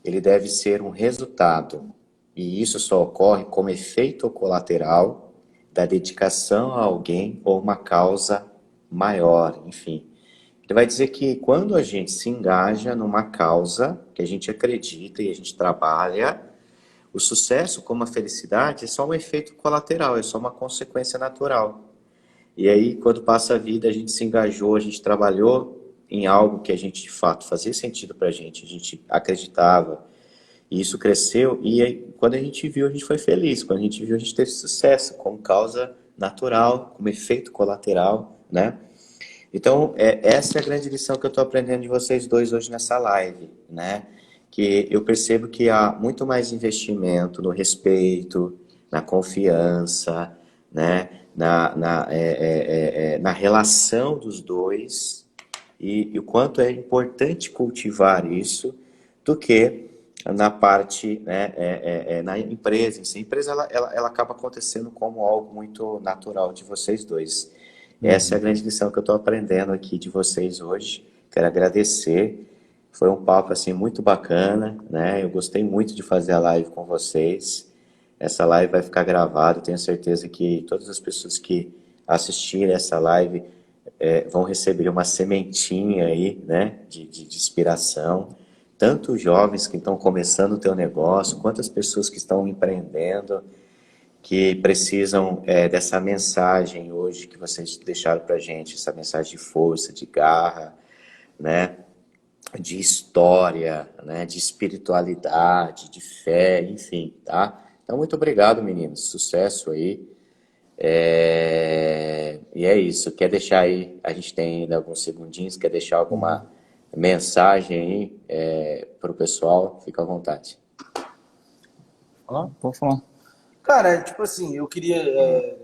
Ele deve ser um resultado, e isso só ocorre como efeito colateral da dedicação a alguém ou uma causa maior, enfim. Ele vai dizer que quando a gente se engaja numa causa que a gente acredita e a gente trabalha, o sucesso, como a felicidade, é só um efeito colateral, é só uma consequência natural. E aí, quando passa a vida, a gente se engajou, a gente trabalhou em algo que a gente, de fato, fazia sentido pra gente, a gente acreditava, e isso cresceu, e aí, quando a gente viu, a gente foi feliz, quando a gente viu, a gente teve sucesso, como causa natural, como efeito colateral, né? Então, essa é a grande lição que eu estou aprendendo de vocês dois hoje nessa live, né? Que eu percebo que há muito mais investimento no respeito, na confiança, né? Na relação dos dois e o quanto é importante cultivar isso do que na parte, né, na empresa em si. A empresa ela acaba acontecendo como algo muito natural de vocês dois. Essa é a grande lição que eu estou aprendendo aqui de vocês hoje. Quero agradecer. Foi um papo assim muito bacana, né? Eu gostei muito de fazer a live com vocês. Essa live vai ficar gravada. Tenho certeza que todas as pessoas que assistirem essa live vão receber uma sementinha aí, né? De inspiração. Tanto os jovens que estão começando o teu negócio, quanto as pessoas que estão empreendendo, que precisam dessa mensagem hoje que vocês deixaram para gente, essa mensagem de força, de garra, né, de história, né, de espiritualidade, de fé, enfim, tá? Então, muito obrigado, meninos, sucesso aí. E é isso, quer deixar aí, a gente tem ainda alguns segundinhos, quer deixar alguma mensagem aí para o pessoal? Fica à vontade. Pode falar. Cara, tipo assim, eu queria,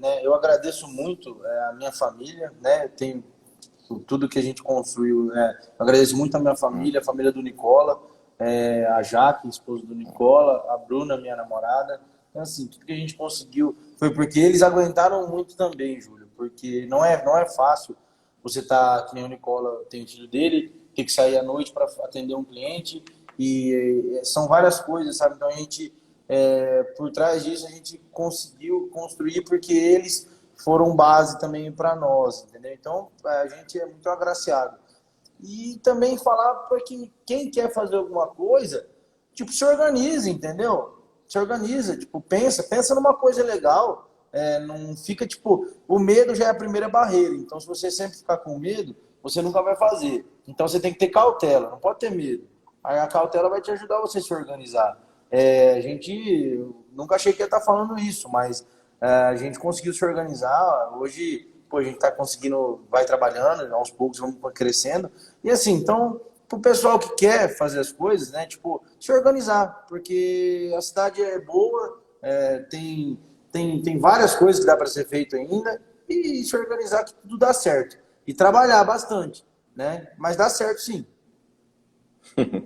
né, eu agradeço muito a minha família, né, eu tenho tudo que a gente construiu, né, eu agradeço muito a minha família, a família do Nicola, a Jaque, esposa do Nicola, a Bruna, minha namorada, então assim, tudo que a gente conseguiu foi porque eles aguentaram muito também, Júlio, porque não é fácil você tá, que nem o Nicola tem o filho dele, ter que sair à noite para atender um cliente, e são várias coisas, sabe, então a gente por trás disso a gente conseguiu construir porque eles foram base também para nós, entendeu? Então a gente é muito agraciado. E também falar para que quem quer fazer alguma coisa, tipo, se organiza, entendeu? Se organiza, tipo, pensa numa coisa legal, não fica, tipo, o medo já é a primeira barreira, então se você sempre ficar com medo, você nunca vai fazer. Então você tem que ter cautela, não pode ter medo. Aí a cautela vai te ajudar você a se organizar. A gente nunca achei que ia estar falando isso, mas a gente conseguiu se organizar. Hoje, pô, a gente está conseguindo, vai trabalhando, aos poucos vamos crescendo. E assim, então, pro pessoal que quer fazer as coisas, né, tipo, se organizar, porque a cidade é boa, tem várias coisas que dá para ser feito ainda. e se organizar que tudo dá certo. E trabalhar bastante, né? Mas dá certo sim.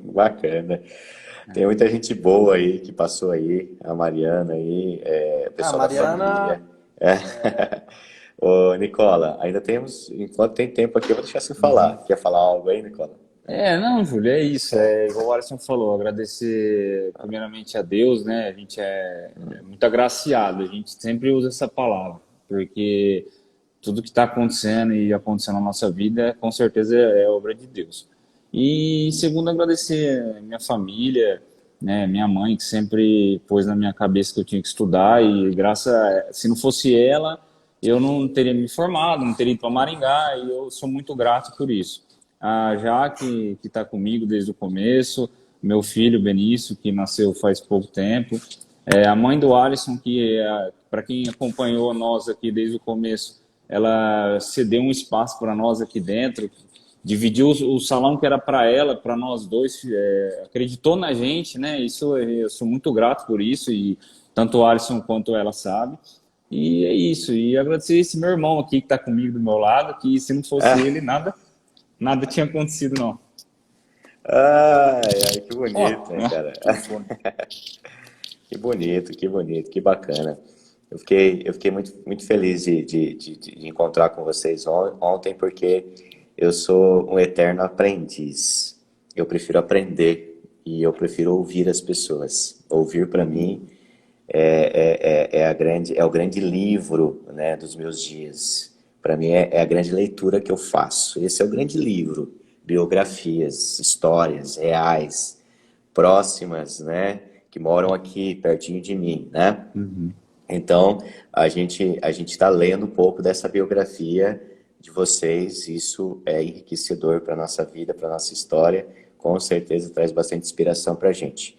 Bacana. Tem muita gente boa aí que passou aí, a Mariana aí, o A pessoal da família. Mariana, É. Ô, Nicola, ainda temos, enquanto tem tempo aqui, eu vou deixar você falar. Quer falar algo aí, Nicola? Não, Júlio, é isso. É igual o Alisson falou, agradecer primeiramente a Deus, né? A gente é muito agraciado, a gente sempre usa essa palavra, porque tudo que está acontecendo e acontecendo na nossa vida, com certeza é obra de Deus. E segundo, agradecer minha família, né? Minha mãe, que sempre pôs na minha cabeça que eu tinha que estudar, e se não fosse ela, eu não teria me formado, não teria ido para Maringá, e eu sou muito grato por isso. A Jaque, que está comigo desde o começo, meu filho Benício, que nasceu faz pouco tempo, a mãe do Alisson, que para quem acompanhou nós aqui desde o começo, ela cedeu um espaço para nós aqui dentro, dividiu o salão que era para ela, para nós dois, acreditou na gente, né? Isso eu sou muito grato por isso, e tanto o Alisson quanto ela sabe. E é isso, e agradecer esse meu irmão aqui que está comigo do meu lado, que se não fosse ele, nada tinha acontecido, não. Ai, que bonito, né, Ó, cara? telefone. Que bonito, que bacana. Eu fiquei muito, muito feliz de encontrar com vocês ontem, porque eu sou um eterno aprendiz. Eu prefiro aprender e eu prefiro ouvir as pessoas. Ouvir para mim é o grande livro, né, dos meus dias. Para mim é a grande leitura que eu faço. Esse é o grande livro. Biografias, histórias reais, próximas, né, que moram aqui pertinho de mim, né? Então, a gente está lendo um pouco dessa biografia de vocês. Isso é enriquecedor para a nossa vida, para a nossa história. Com certeza traz bastante inspiração para a gente.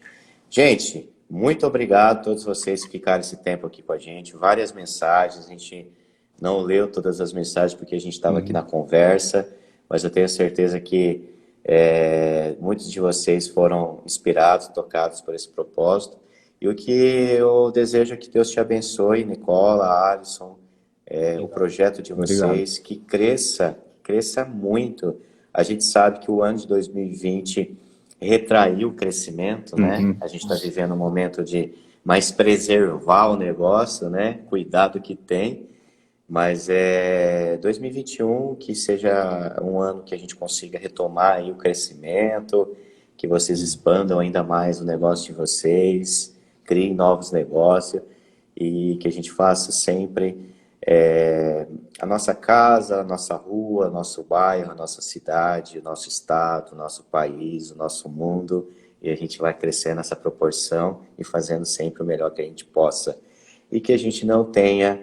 Gente, muito obrigado a todos vocês que ficaram esse tempo aqui com a gente. Várias mensagens, a gente não leu todas as mensagens porque a gente estava aqui na conversa, mas eu tenho certeza que muitos de vocês foram inspirados, tocados por esse propósito. E o que eu desejo é que Deus te abençoe, Nicola, Alisson, o projeto de Obrigado. vocês, que cresça muito. A gente sabe que o ano de 2020 retraiu o crescimento, né? A gente está vivendo um momento de mais preservar o negócio, né? Cuidar do que tem. Mas 2021 que seja um ano que a gente consiga retomar aí o crescimento, que vocês expandam ainda mais o negócio de vocês, criem novos negócios e que a gente faça sempre a nossa casa, a nossa rua, nosso bairro, a nossa cidade, o nosso estado, o nosso país, o nosso mundo, e a gente vai crescendo nessa proporção e fazendo sempre o melhor que a gente possa. E que a gente não tenha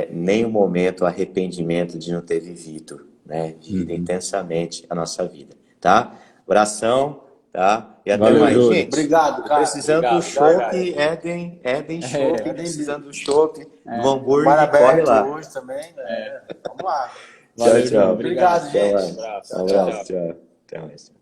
nenhum momento arrependimento de não ter vivido, né? Vivido intensamente a nossa vida, tá? Abração, tá? E até Valeu, mais, Júlio. gente. obrigado, cara. Precisando do Obrigado, chopp, obrigado. Eden Chopp, precisando do chopp, do Bar hambúrguer, corre aberto lá. hoje também. Vamos lá. Tchau, Valeu, Júlio. tchau. Obrigado. Obrigado, gente. Até mais. Um abraço. Um Tchau, abraço, tchau. tchau. Até mais.